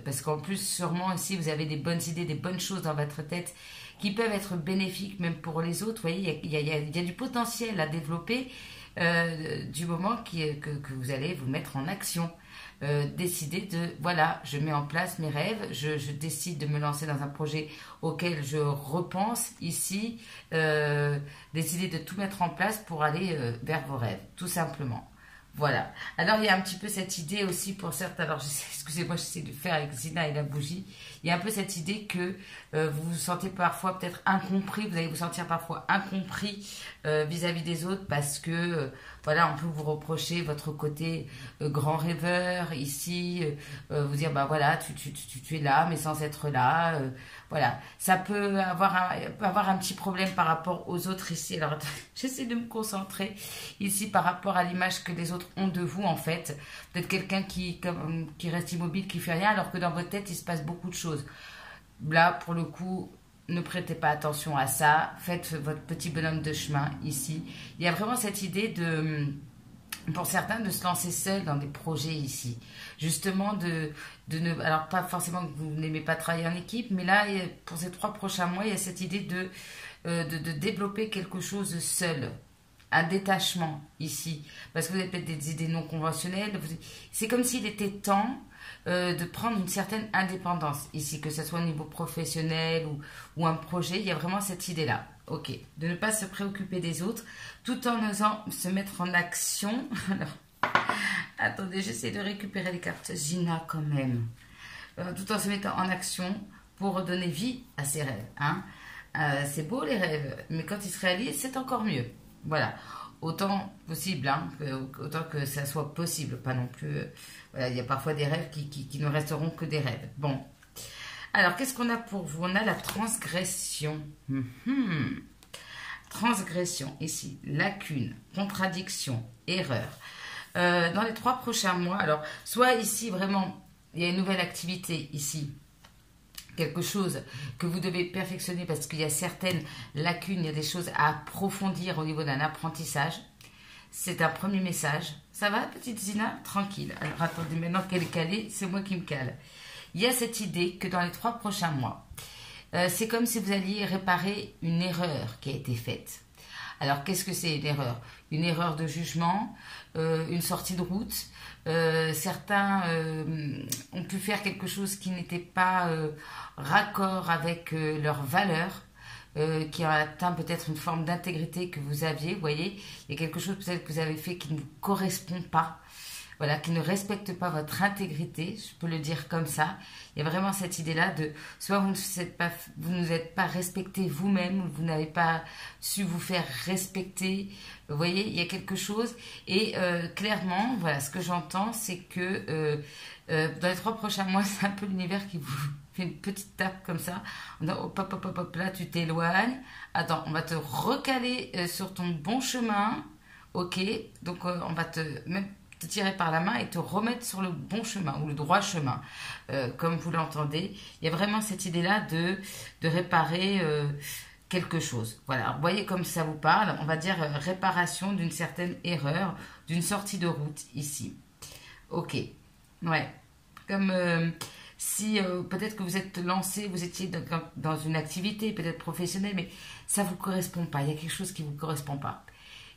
Speaker 1: parce qu'en plus, sûrement ici, vous avez des bonnes idées, des bonnes choses dans votre tête qui peuvent être bénéfiques même pour les autres. Vous voyez, il y a du potentiel à développer, du moment que vous allez vous mettre en action. Décider de, voilà, je mets en place mes rêves, je décide de me lancer dans un projet auquel je repense ici, décider de tout mettre en place pour aller vers vos rêves, tout simplement. Voilà. Alors, il y a un petit peu cette idée aussi pour certains. Alors, excusez-moi, j'essaie de faire avec Zina et la bougie. Il y a un peu cette idée que vous vous sentez parfois peut-être incompris. Vous allez vous sentir parfois incompris vis-à-vis des autres parce que, voilà, on peut vous reprocher votre côté grand rêveur ici. Vous dire, bah voilà, tu es là, mais sans être là. Voilà. Ça peut avoir un petit problème par rapport aux autres ici. Alors, j'essaie de me concentrer ici par rapport à l'image que les autres ont de vous en fait. Peut-être quelqu'un qui reste immobile, qui fait rien, alors que dans votre tête il se passe beaucoup de choses. Là pour le coup, ne prêtez pas attention à ça. Faites votre petit bonhomme de chemin ici. Il y a vraiment cette idée de, pour certains, de se lancer seul dans des projets ici. Justement alors pas forcément que vous n'aimez pas travailler en équipe, mais là pour ces 3 prochains mois, il y a cette idée de développer quelque chose seul. Un détachement ici, parce que vous avez peut-être des idées non conventionnelles. C'est comme s'il était temps de prendre une certaine indépendance ici, que ce soit au niveau professionnel ou un projet. Il y a vraiment cette idée-là. Ok, de ne pas se préoccuper des autres, tout en osant se mettre en action. Alors, attendez, j'essaie de récupérer les cartes Gina quand même. Tout en se mettant en action pour redonner vie à ses rêves. Hein. C'est beau les rêves, mais quand ils se réalisent, c'est encore mieux. Voilà, autant possible, hein, autant que ça soit possible, pas non plus. Voilà, il y a parfois des rêves qui ne resteront que des rêves. Bon, alors qu'est-ce qu'on a pour vous? On a la transgression. Transgression, ici, lacune, contradiction, erreur. Dans les 3 prochains mois, alors, soit ici, vraiment, il y a une nouvelle activité ici. Quelque chose que vous devez perfectionner parce qu'il y a certaines lacunes, il y a des choses à approfondir au niveau d'un apprentissage. C'est un premier message. Ça va, petite Zina? Tranquille. Alors, attendez, maintenant qu'elle est calée, c'est moi qui me cale. Il y a cette idée que dans les 3 prochains mois, c'est comme si vous alliez réparer une erreur qui a été faite. Alors, qu'est-ce que c'est une erreur? Une erreur de jugement, une sortie de route. Certains ont pu faire quelque chose qui n'était pas raccord avec leurs valeurs, qui a atteint peut-être une forme d'intégrité que vous aviez. Vous voyez, il y a quelque chose peut-être que vous avez fait qui ne vous correspond pas. Voilà, qui ne respecte pas votre intégrité, je peux le dire comme ça. Il y a vraiment cette idée-là de, soit vous ne vous êtes pas respecté vous-même, vous n'avez pas su vous faire respecter. Vous voyez, il y a quelque chose. Et clairement, voilà, ce que j'entends, c'est que dans les 3 prochains mois, c'est un peu l'univers qui vous fait une petite tape comme ça. En disant, hop, hop, hop, hop, là, tu t'éloignes. Attends, on va te recaler sur ton bon chemin. Ok, donc on va même te tirer par la main et te remettre sur le bon chemin ou le droit chemin, comme vous l'entendez. Il y a vraiment cette idée-là de réparer quelque chose. Voilà, alors, vous voyez comme ça vous parle, on va dire réparation d'une certaine erreur, d'une sortie de route ici. Ok, ouais, comme si peut-être que vous êtes lancé, vous étiez dans une activité peut-être professionnelle, mais ça ne vous correspond pas, il y a quelque chose qui ne vous correspond pas,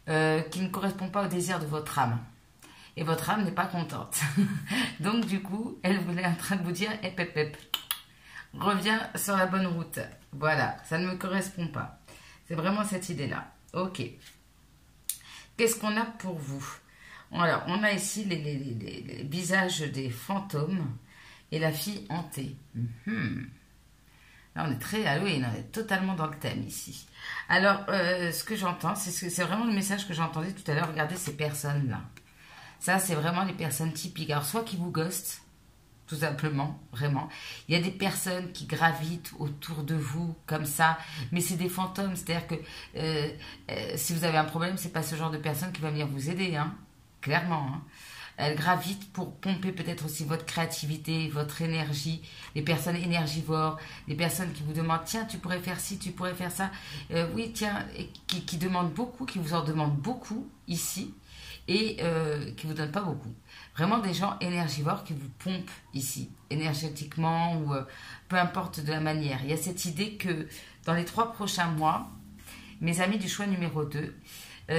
Speaker 1: qui ne correspond pas au désir de votre âme. Et votre âme n'est pas contente. Donc du coup, elle est en train de vous dire, hep, hep, hep, reviens sur la bonne route. Voilà, ça ne me correspond pas. C'est vraiment cette idée-là. Ok. Qu'est-ce qu'on a pour vous? Alors, on a ici les visages des fantômes et la fille hantée. Là, on est très Halloween, on est totalement dans le thème ici. Alors, ce que j'entends, c'est vraiment le message que j'entendais tout à l'heure. Regardez ces personnes-là. Ça, c'est vraiment les personnes typiques. Alors, soit qui vous ghostent, tout simplement, vraiment. Il y a des personnes qui gravitent autour de vous, comme ça, mais c'est des fantômes. C'est-à-dire que si vous avez un problème, c'est pas ce genre de personne qui va venir vous aider, hein, clairement. Hein. Elles gravitent pour pomper peut-être aussi votre créativité, votre énergie. Les personnes énergivores, les personnes qui vous demandent, tiens, tu pourrais faire ci, tu pourrais faire ça. Oui, tiens, et qui demandent beaucoup, qui vous en demandent beaucoup ici. Et qui ne vous donnent pas beaucoup. Vraiment des gens énergivores qui vous pompent ici, énergétiquement ou peu importe de la manière. Il y a cette idée que dans les 3 prochains mois, mes amis du choix numéro 2,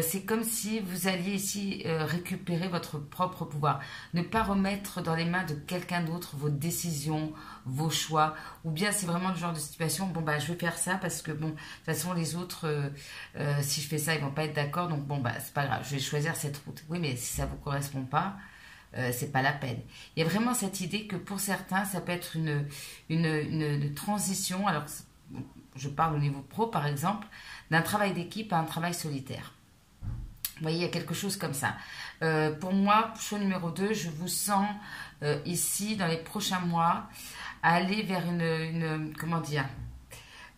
Speaker 1: c'est comme si vous alliez ici récupérer votre propre pouvoir. Ne pas remettre dans les mains de quelqu'un d'autre vos décisions, vos choix. Ou bien c'est vraiment le genre de situation, bon bah je vais faire ça parce que bon, de toute façon les autres, si je fais ça, ils vont pas être d'accord. Donc bon bah c'est pas grave, je vais choisir cette route. Oui mais si ça vous correspond pas, c'est pas la peine. Il y a vraiment cette idée que pour certains, ça peut être une transition. Alors je parle au niveau pro par exemple, d'un travail d'équipe à un travail solitaire. Vous voyez, il y a quelque chose comme ça. Pour moi, choix numéro 2, je vous sens ici, dans les prochains mois, aller vers comment dire,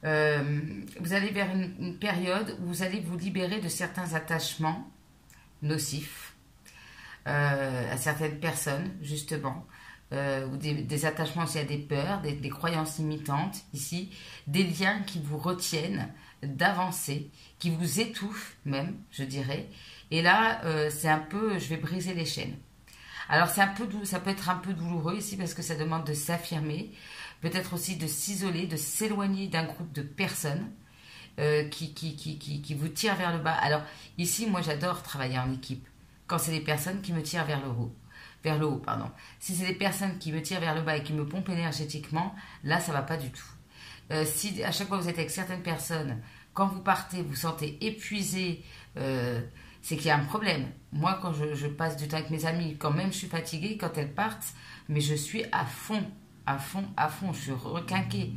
Speaker 1: vous allez vers une période où vous allez vous libérer de certains attachements nocifs à certaines personnes, justement, ou des attachements aussi à des peurs, des croyances limitantes, ici, des liens qui vous retiennent d'avancer, qui vous étouffent même, je dirais. Et là, c'est un peu, je vais briser les chaînes. Alors, c'est un peu ça peut être un peu douloureux ici parce que ça demande de s'affirmer, peut-être aussi de s'isoler, de s'éloigner d'un groupe de personnes qui vous tirent vers le bas. Alors, ici, moi, j'adore travailler en équipe. Quand c'est des personnes qui me tirent vers le haut. Vers le haut, pardon. Si c'est des personnes qui me tirent vers le bas et qui me pompent énergétiquement, là, ça va pas du tout. Si à chaque fois vous êtes avec certaines personnes, quand vous partez, vous sentez épuisé, c'est qu'il y a un problème. Moi, quand je passe du temps avec mes amis, quand même je suis fatiguée, quand elles partent, mais je suis à fond, à fond, à fond, je suis requinquée.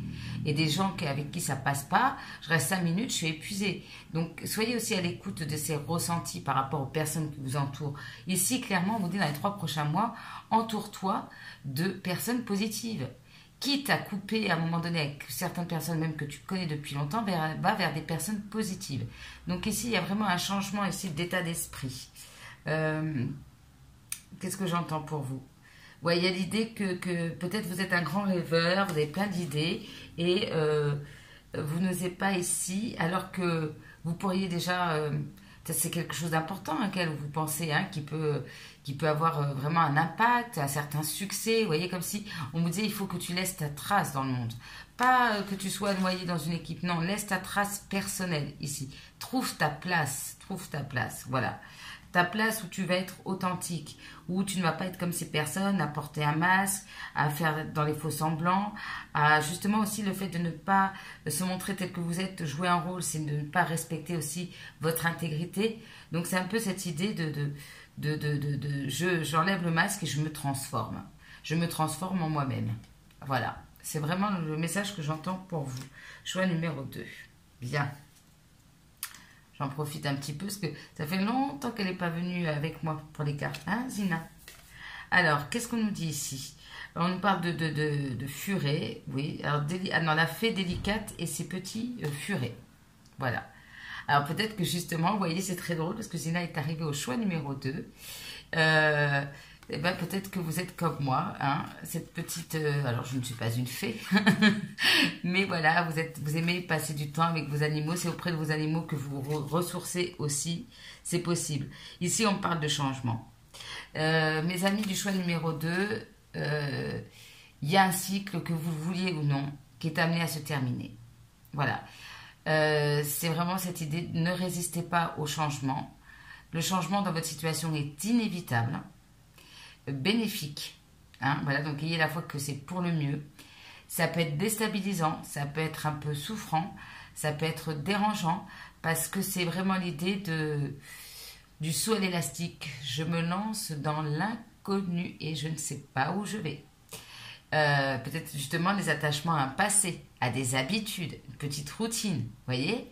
Speaker 1: Et des gens avec qui ça passe pas, je reste 5 minutes, je suis épuisée. Donc, soyez aussi à l'écoute de ces ressentis par rapport aux personnes qui vous entourent. Ici, clairement, on vous dit dans les 3 prochains mois, entoure-toi de personnes positives. Quitte à couper à un moment donné avec certaines personnes même que tu connais depuis longtemps, va vers des personnes positives. Donc ici, il y a vraiment un changement ici d'état d'esprit. Qu'est-ce que j'entends pour vous? Ouais, il y a l'idée que peut-être vous êtes un grand rêveur, vous avez plein d'idées et vous n'osez pas ici, alors que vous pourriez déjà... c'est quelque chose d'important auquel vous pensez, hein, qui peut avoir vraiment un impact, un certain succès. Vous voyez, comme si on vous disait il faut que tu laisses ta trace dans le monde. Pas que tu sois noyé dans une équipe, non, laisse ta trace personnelle ici. Trouve ta place, voilà. Ta place où tu vas être authentique, où tu ne vas pas être comme ces personnes, à porter un masque, à faire dans les faux semblants, à justement aussi le fait de ne pas se montrer tel que vous êtes, jouer un rôle, c'est de ne pas respecter aussi votre intégrité. Donc c'est un peu cette idée j'enlève le masque et je me transforme. Je me transforme en moi-même. Voilà, c'est vraiment le message que j'entends pour vous. Choix numéro 2. Bien. J'en profite un petit peu parce que ça fait longtemps qu'elle n'est pas venue avec moi pour les cartes. Hein, Zina? Alors, qu'est-ce qu'on nous dit ici? On nous parle de furet. Oui, alors non, la fée délicate et ses petits furets. Voilà. Alors, peut-être que justement, vous voyez, c'est très drôle parce que Zina est arrivée au choix numéro 2. Eh ben, peut-être que vous êtes comme moi, hein, cette petite... alors, je ne suis pas une fée, mais voilà, vous aimez passer du temps avec vos animaux. C'est auprès de vos animaux que vous vous ressourcez aussi. C'est possible. Ici, on parle de changement. Mes amis du choix numéro 2, il y a un cycle que vous vouliez ou non qui est amené à se terminer. Voilà. C'est vraiment cette idée, ne résistez pas au changement. Le changement dans votre situation est inévitable, bénéfique. Hein, voilà, donc ayez la foi que c'est pour le mieux. Ça peut être déstabilisant, ça peut être un peu souffrant, ça peut être dérangeant, parce que c'est vraiment l'idée du saut à l'élastique. Je me lance dans l'inconnu et je ne sais pas où je vais. Peut-être justement des attachements à un passé, à des habitudes, une petite routine, vous voyez?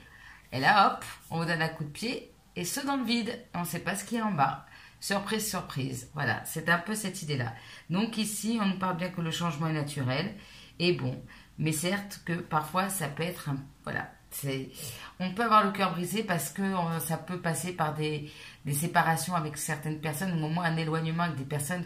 Speaker 1: Et là, hop, on vous donne un coup de pied et saut dans le vide. On ne sait pas ce qu'il y a en bas. Surprise, surprise. Voilà, c'est un peu cette idée-là. Donc ici, on nous parle bien que le changement est naturel et bon. Mais certes que parfois, ça peut être... voilà, on peut avoir le cœur brisé parce que ça peut passer par des séparations avec certaines personnes, ou au moins un éloignement avec des personnes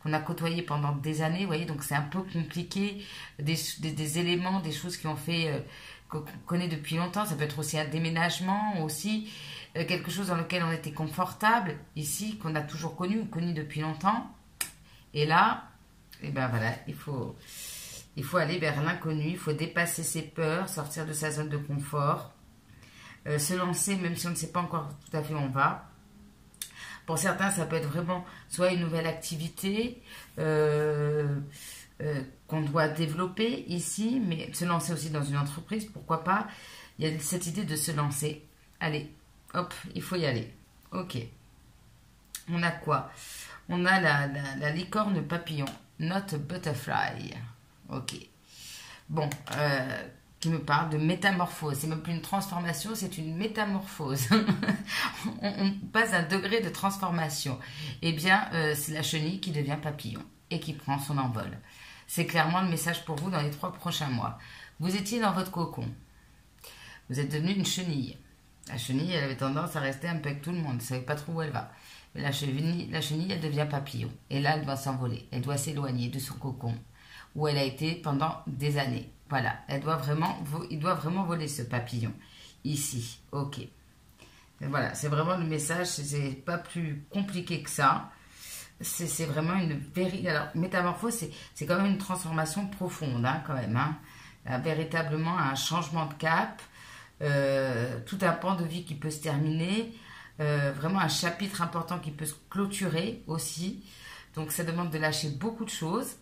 Speaker 1: qu'on a côtoyées pendant des années. Vous voyez, donc c'est un peu compliqué. Des éléments, des choses qui ont fait... qu'on connaît depuis longtemps. Ça peut être aussi un déménagement, aussi quelque chose dans lequel on était confortable, ici, qu'on a toujours connu ou connu depuis longtemps. Et là, et ben voilà, il faut aller vers l'inconnu, il faut dépasser ses peurs, sortir de sa zone de confort. se lancer, même si on ne sait pas encore tout à fait où on va. Pour certains, ça peut être vraiment soit une nouvelle activité qu'on doit développer ici, mais se lancer aussi dans une entreprise, pourquoi pas. Il y a cette idée de se lancer. Allez, hop, il faut y aller. Ok. On a quoi? On a la licorne papillon, not butterfly. Ok. Bon, qui me parle de métamorphose. C'est même plus une transformation, c'est une métamorphose. on passe d'un degré de transformation. Eh bien, c'est la chenille qui devient papillon et qui prend son envol. C'est clairement le message pour vous dans les 3 prochains mois. Vous étiez dans votre cocon. Vous êtes devenu une chenille. La chenille, elle avait tendance à rester un peu avec tout le monde. Elle ne savait pas trop où elle va. Mais la chenille, elle devient papillon. Et là, elle doit s'envoler. Elle doit s'éloigner de son cocon où elle a été pendant des années. Voilà. Il doit vraiment voler ce papillon. Ici. Ok. Et voilà. C'est vraiment le message. C'est pas plus compliqué que ça. C'est vraiment une véritable... Alors, métamorphose, c'est quand même une transformation profonde, hein, quand même. Hein. Véritablement un changement de cap. Tout un pan de vie qui peut se terminer. Vraiment un chapitre important qui peut se clôturer aussi. Donc, ça demande de lâcher beaucoup de choses.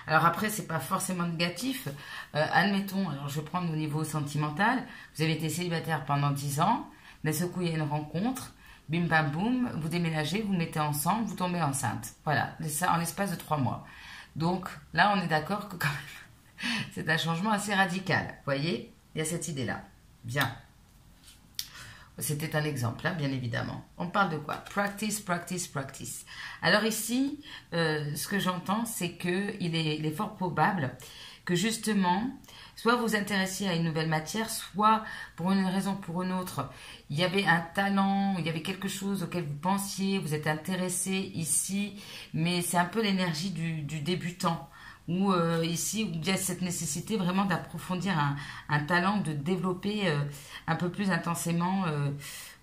Speaker 1: Alors après, c'est pas forcément négatif. Admettons, alors je vais prendre au niveau sentimental. Vous avez été célibataire pendant 10 ans. D'un seul coup, il y a une rencontre. Bim bam boum, vous déménagez, vous mettez ensemble, vous tombez enceinte. Voilà, ça en l'espace de 3 mois. Donc là, on est d'accord que quand même, c'est un changement assez radical. Vous voyez, il y a cette idée-là. Bien. C'était un exemple, hein, bien évidemment. On parle de quoi? Practice, practice, practice. Alors ici, ce que j'entends, c'est qu'il est fort probable que justement, soit vous intéressiez à une nouvelle matière, soit pour une raison ou pour une autre, il y avait un talent, il y avait quelque chose auquel vous pensiez, vous êtes intéressé ici, mais c'est un peu l'énergie du débutant. Où ici, il y a cette nécessité vraiment d'approfondir un talent, de développer un peu plus intensément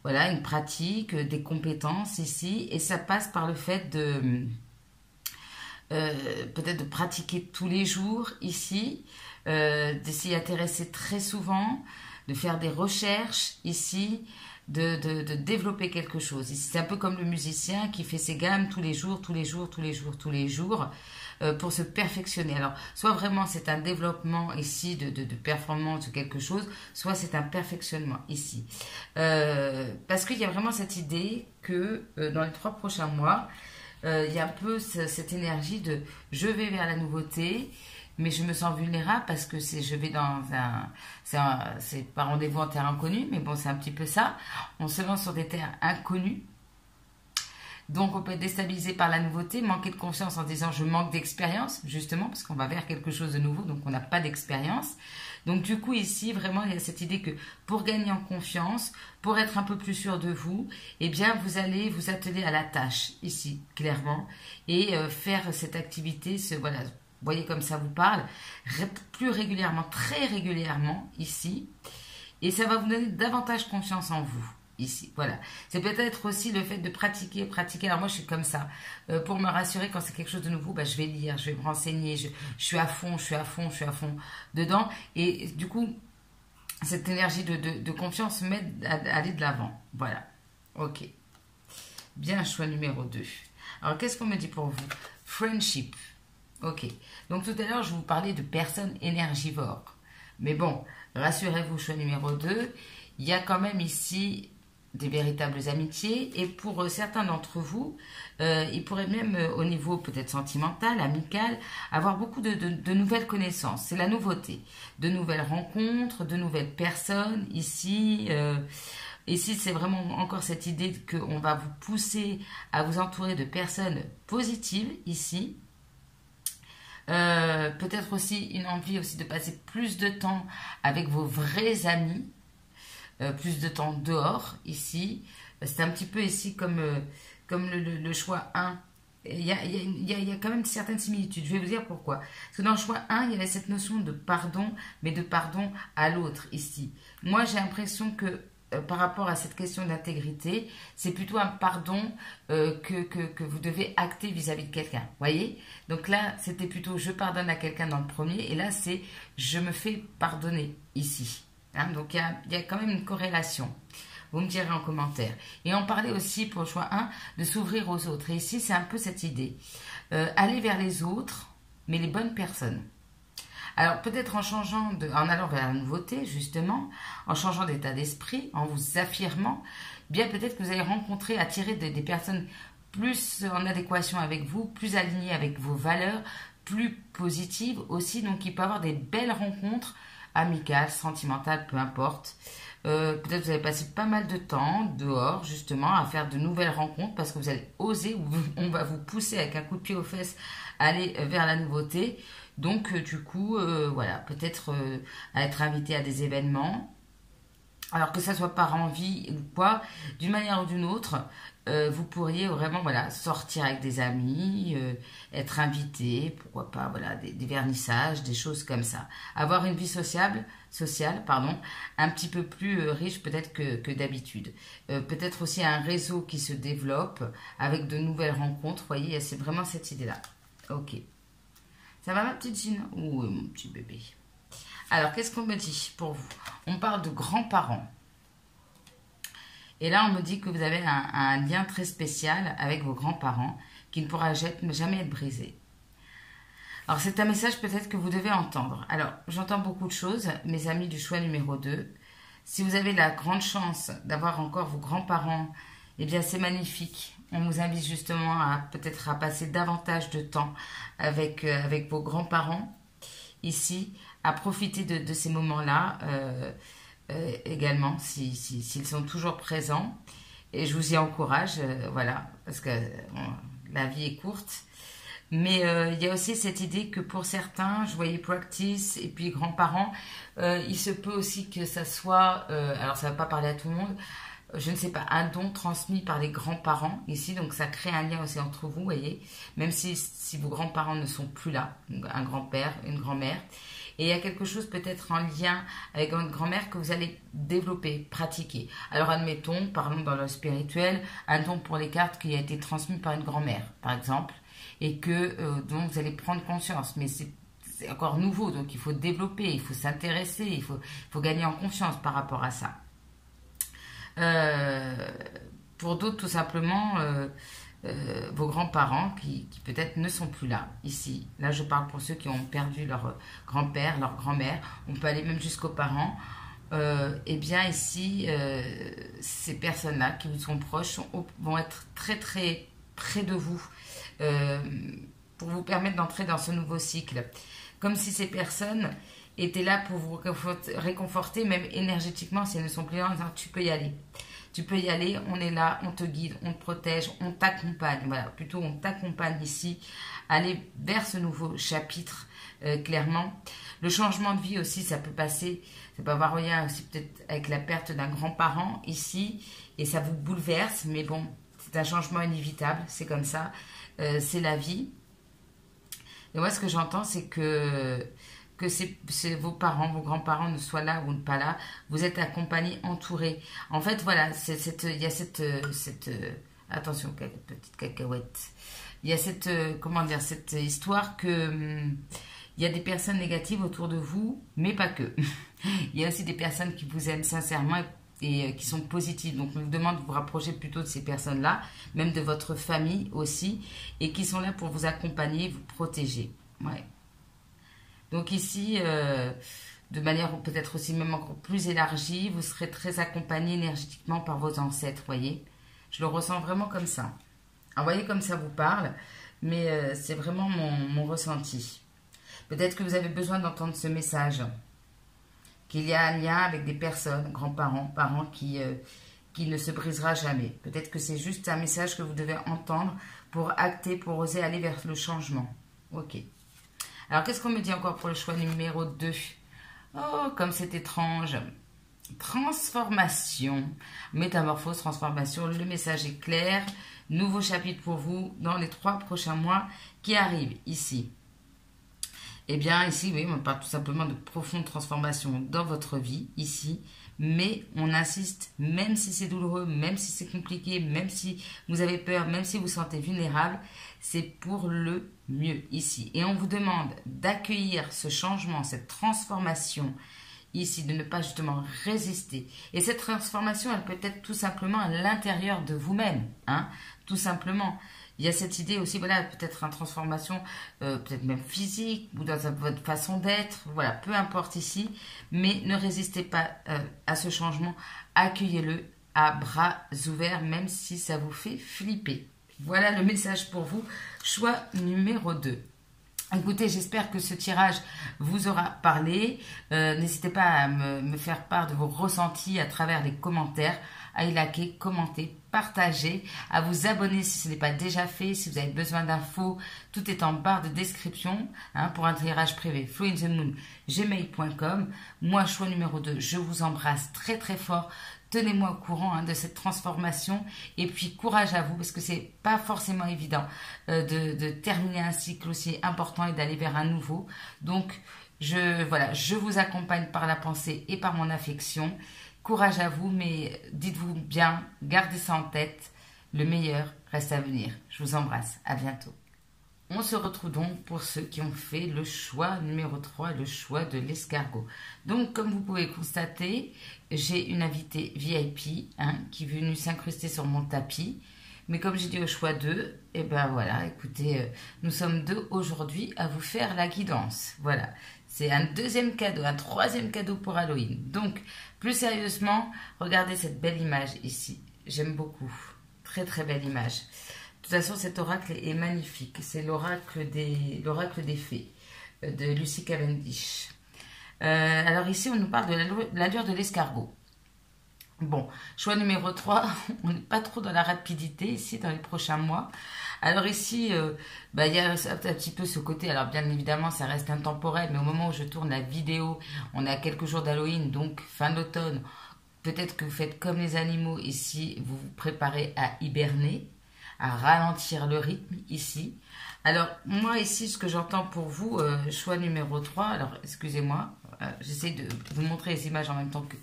Speaker 1: voilà, une pratique, des compétences ici. Et ça passe par le fait de peut-être de pratiquer tous les jours ici, d'essayer d'intéresser très souvent, de faire des recherches ici, de développer quelque chose. C'est un peu comme le musicien qui fait ses gammes tous les jours, tous les jours, tous les jours, tous les jours, pour se perfectionner. Alors, soit vraiment c'est un développement ici de performance de quelque chose, soit c'est un perfectionnement ici. Parce qu'il y a vraiment cette idée que dans les 3 prochains mois, il y a un peu cette énergie de je vais vers la nouveauté, mais je me sens vulnérable parce que je vais dans c'est pas rendez-vous en terre inconnue, mais bon, c'est un petit peu ça. On se lance sur des terres inconnues. Donc, on peut être déstabilisé par la nouveauté, manquer de confiance en disant je manque d'expérience, justement, parce qu'on va vers quelque chose de nouveau, donc on n'a pas d'expérience. Donc, du coup, ici, vraiment, il y a cette idée que pour gagner en confiance, pour être un peu plus sûr de vous, eh bien, vous allez vous atteler à la tâche, ici, clairement, et faire cette activité, voilà, vous voyez comme ça vous parle, plus régulièrement, très régulièrement, ici, et ça va vous donner davantage confiance en vous. Ici, voilà. C'est peut-être aussi le fait de pratiquer. Alors moi, je suis comme ça. Pour me rassurer quand c'est quelque chose de nouveau, bah, je vais lire, je vais me renseigner, je suis à fond dedans. Et du coup, cette énergie de confiance m'aide à aller de l'avant. Voilà. Ok. Bien, choix numéro 2. Alors, qu'est-ce qu'on me dit pour vous? Friendship. Ok. Donc, tout à l'heure, je vous parlais de personnes énergivores. Mais bon, rassurez-vous, choix numéro 2. Il y a quand même ici des véritables amitiés, et pour certains d'entre vous, ils pourraient même au niveau peut-être sentimental, amical, avoir beaucoup de nouvelles connaissances. C'est la nouveauté, de nouvelles rencontres, de nouvelles personnes ici. Ici, c'est vraiment encore cette idée qu'on va vous pousser à vous entourer de personnes positives ici. Peut-être aussi une envie aussi de passer plus de temps avec vos vrais amis. Plus de temps dehors, ici. C'est un petit peu ici comme le choix 1. Il y a quand même certaines similitudes. Je vais vous dire pourquoi. Parce que dans le choix 1, il y avait cette notion de pardon, mais de pardon à l'autre, ici. Moi, j'ai l'impression que par rapport à cette question d'intégrité, c'est plutôt un pardon que vous devez acter vis-à-vis de quelqu'un. Voyez? Donc là, c'était plutôt je pardonne à quelqu'un dans le premier, et là, c'est je me fais pardonner, ici. Hein, donc, il y a quand même une corrélation. Vous me direz en commentaire. Et on parlait aussi, pour le choix 1, de s'ouvrir aux autres. Et ici, c'est un peu cette idée. Aller vers les autres, mais les bonnes personnes. Alors, peut-être en allant vers la nouveauté, justement, en changeant d'état d'esprit, en vous affirmant, bien peut-être que vous allez rencontrer, attirer des personnes plus en adéquation avec vous, plus alignées avec vos valeurs, plus positives aussi. Donc, il peut y avoir des belles rencontres amicales, sentimentales, peu importe. Peut-être que vous allez passer pas mal de temps dehors, justement, à faire de nouvelles rencontres parce que vous allez oser, ou on va vous pousser avec un coup de pied aux fesses à aller vers la nouveauté. Donc, du coup, voilà, peut-être à être invité à des événements. Alors que ça soit par envie ou quoi, d'une manière ou d'une autre, vous pourriez vraiment voilà, sortir avec des amis, être invité, pourquoi pas, voilà, des vernissages, des choses comme ça. Avoir une vie sociale, un petit peu plus riche peut-être que d'habitude. Peut-être aussi un réseau qui se développe avec de nouvelles rencontres, vous voyez, c'est vraiment cette idée-là. Ok. Ça va ma petite Gine? Oui, mon petit bébé. Alors, qu'est-ce qu'on me dit pour vous? On parle de grands-parents. Et là, on me dit que vous avez un lien très spécial avec vos grands-parents qui ne pourra jamais être brisé. Alors, c'est un message peut-être que vous devez entendre. Alors, j'entends beaucoup de choses, mes amis du choix numéro 2. Si vous avez la grande chance d'avoir encore vos grands-parents, eh bien, c'est magnifique. On vous invite justement à peut-être à passer davantage de temps avec vos grands-parents ici, à profiter de ces moments-là également, s'ils sont toujours présents. Et je vous y encourage, voilà, parce que la vie est courte. Mais il y a aussi cette idée que pour certains, je voyais practice et puis grands-parents, il se peut aussi que ça soit, alors ça ne va pas parler à tout le monde, je ne sais pas, un don transmis par les grands-parents ici, donc ça crée un lien aussi entre vous, voyez, même si vos grands-parents ne sont plus là, un grand-père, une grand-mère, et il y a quelque chose peut-être en lien avec votre grand-mère que vous allez développer, pratiquer. Alors admettons, parlons dans le spirituel, un don pour les cartes qui a été transmis par une grand-mère, par exemple, et dont vous allez prendre conscience, mais c'est encore nouveau, donc il faut développer, il faut s'intéresser, il faut gagner en confiance par rapport à ça. Pour d'autres, tout simplement, vos grands-parents qui peut-être ne sont plus là, ici. Là, je parle pour ceux qui ont perdu leur grand-père, leur grand-mère. On peut aller même jusqu'aux parents. Eh bien, ici, ces personnes-là qui vous sont proches vont être très, très près de vous pour vous permettre d'entrer dans ce nouveau cycle. Comme si ces personnes étaient là pour vous réconforter, même énergétiquement, si elles ne sont plus là, en disant tu peux y aller. Tu peux y aller, on est là, on te guide, on te protège, on t'accompagne. Voilà, plutôt on t'accompagne ici. Aller vers ce nouveau chapitre, clairement. Le changement de vie aussi, ça peut passer, ça peut avoir rien aussi peut-être avec la perte d'un grand-parent ici, et ça vous bouleverse, mais bon, c'est un changement inévitable, c'est comme ça, c'est la vie. Et moi, ce que j'entends, c'est que vos parents, vos grands-parents ne soient là ou pas là, vous êtes accompagnés, entourés. En fait, voilà, il y a cette attention, petite cacahuète. Il y a cette, comment dire, cette histoire que il y a des personnes négatives autour de vous, mais pas que. Il y a aussi des personnes qui vous aiment sincèrement et qui sont positives. Donc, je vous demande de vous rapprocher plutôt de ces personnes-là, même de votre famille aussi, et qui sont là pour vous accompagner, vous protéger. Ouais. Donc ici, de manière peut-être aussi même encore plus élargie, vous serez très accompagné énergétiquement par vos ancêtres, voyez. Je le ressens vraiment comme ça. Alors, voyez comme ça vous parle, mais c'est vraiment mon ressenti. Peut-être que vous avez besoin d'entendre ce message, qu'il y a un lien avec des personnes, grands-parents, parents qui ne se brisera jamais. Peut-être que c'est juste un message que vous devez entendre pour acter, pour oser aller vers le changement. Ok. Alors, qu'est-ce qu'on me dit encore pour le choix numéro 2? Oh, comme c'est étrange. Transformation. Métamorphose, transformation. Le message est clair. Nouveau chapitre pour vous dans les 3 prochains mois qui arrivent ici. Eh bien, ici, oui, on parle tout simplement de profonde transformation dans votre vie, ici. Mais on insiste, même si c'est douloureux, même si c'est compliqué, même si vous avez peur, même si vous vous sentez vulnérable, c'est pour le mieux ici. Et on vous demande d'accueillir ce changement, cette transformation ici, de ne pas justement résister. Et cette transformation, elle peut être tout simplement à l'intérieur de vous-même, hein, tout simplement. Il y a cette idée aussi, voilà, peut-être une transformation, peut-être même physique, ou dans votre façon d'être, voilà, peu importe ici, mais ne résistez pas à ce changement, accueillez-le à bras ouverts, même si ça vous fait flipper. Voilà le message pour vous, choix numéro 2. Écoutez, j'espère que ce tirage vous aura parlé. N'hésitez pas à me faire part de vos ressentis à travers les commentaires, à y liker, commenter, partager, à vous abonner si ce n'est pas déjà fait. Si vous avez besoin d'infos, tout est en barre de description, hein, pour un tirage privé. flointhemoon@gmail.com. Moi, choix numéro 2, je vous embrasse très très fort. Tenez-moi au courant, hein, de cette transformation, et puis courage à vous, parce que c'est pas forcément évident de terminer un cycle aussi important et d'aller vers un nouveau. Donc voilà, je vous accompagne par la pensée et par mon affection. Courage à vous, mais dites-vous bien, gardez ça en tête, le meilleur reste à venir. Je vous embrasse, à bientôt. On se retrouve donc pour ceux qui ont fait le choix numéro 3, le choix de l'escargot. Donc, comme vous pouvez constater, j'ai une invitée VIP, hein, qui est venue s'incruster sur mon tapis. Mais comme j'ai dit au choix 2, et ben voilà, écoutez, nous sommes 2 aujourd'hui à vous faire la guidance. Voilà, c'est un deuxième cadeau, un troisième cadeau pour Halloween. Donc, plus sérieusement, regardez cette belle image ici. J'aime beaucoup. Très très belle image. De toute façon, cet oracle est magnifique. C'est l'oracle des fées de Lucy Cavendish. Alors ici, on nous parle de l'allure de l'escargot. Bon, choix numéro 3, on n'est pas trop dans la rapidité ici dans les prochains mois. Alors ici, il y a un petit peu ce côté, alors bien évidemment ça reste intemporel, mais au moment où je tourne la vidéo, on est à quelques jours d'Halloween, donc fin d'automne. Peut-être que vous faites comme les animaux ici, vous vous préparez à hiberner, à ralentir le rythme ici. Alors moi ici, ce que j'entends pour vous, choix numéro 3, alors excusez-moi, j'essaie de vous montrer les images en même temps que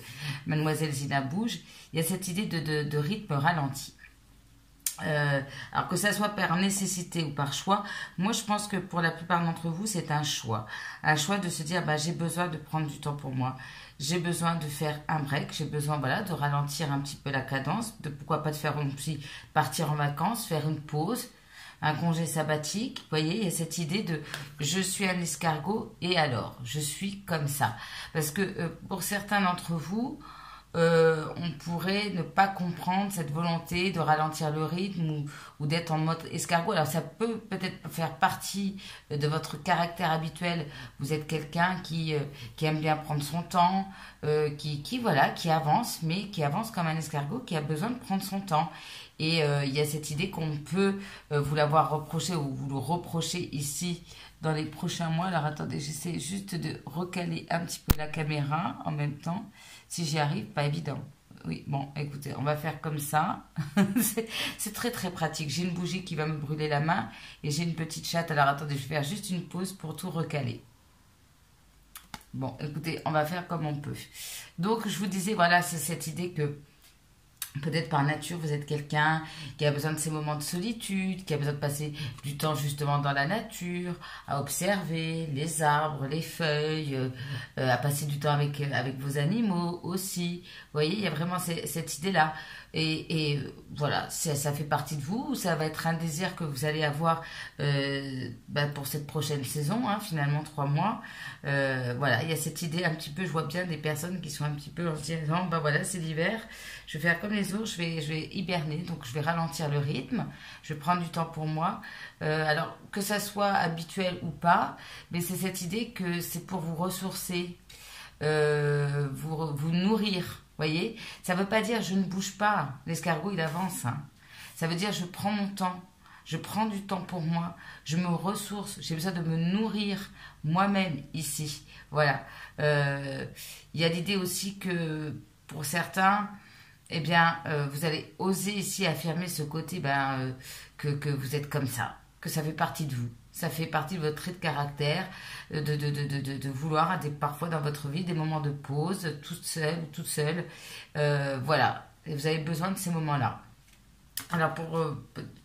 Speaker 1: Mademoiselle Zina bouge. Il y a cette idée de rythme ralenti. Alors que ça soit par nécessité ou par choix, moi je pense que pour la plupart d'entre vous c'est un choix de se dire j'ai besoin de prendre du temps pour moi, j'ai besoin de faire un break, j'ai besoin de ralentir un petit peu la cadence, de pourquoi pas de faire aussi partir en vacances, faire une pause, un congé sabbatique. Vous voyez, il y a cette idée de je suis un escargot et alors je suis comme ça, parce que pour certains d'entre vous, on pourrait ne pas comprendre cette volonté de ralentir le rythme ou d'être en mode escargot. Alors ça peut peut-être faire partie de votre caractère habituel. Vous êtes quelqu'un qui aime bien prendre son temps, qui avance, mais qui avance comme un escargot, qui a besoin de prendre son temps. Et il y a cette idée qu'on peut vous l'avoir reproché ou vous le reprocher ici dans les prochains mois. Alors attendez, j'essaie juste de recaler un petit peu la caméra en même temps. Si j'y arrive, pas évident. Oui, bon, écoutez, on va faire comme ça. C'est très très pratique. J'ai une bougie qui va me brûler la main et j'ai une petite chatte. Alors attendez, je vais faire juste une pause pour tout recaler. Bon, écoutez, on va faire comme on peut. Donc, je vous disais, voilà, c'est cette idée que peut-être par nature, vous êtes quelqu'un qui a besoin de ces moments de solitude, qui a besoin de passer du temps justement dans la nature, à observer les arbres, les feuilles, à passer du temps avec vos animaux aussi. Vous voyez, il y a vraiment cette idée-là. Et voilà, ça fait partie de vous, ça va être un désir que vous allez avoir pour cette prochaine saison, hein, finalement 3 mois. Voilà, il y a cette idée un petit peu, je vois bien des personnes qui sont un petit peu en se disant, voilà, c'est l'hiver, je vais faire comme les autres, je vais hiberner, donc je vais ralentir le rythme, je vais prendre du temps pour moi. Alors, que ça soit habituel ou pas, mais c'est cette idée que c'est pour vous ressourcer, vous nourrir. Voyez, ça ne veut pas dire je ne bouge pas, l'escargot il avance, hein. Ça veut dire je prends mon temps, je prends du temps pour moi, je me ressource, j'ai besoin de me nourrir moi-même ici. Voilà, il y a l'idée aussi que pour certains, eh bien, vous allez oser ici affirmer ce côté que vous êtes comme ça, que ça fait partie de vous. Ça fait partie de votre trait de caractère, de vouloir parfois dans votre vie des moments de pause, toute seule. Voilà, et vous avez besoin de ces moments-là. Alors,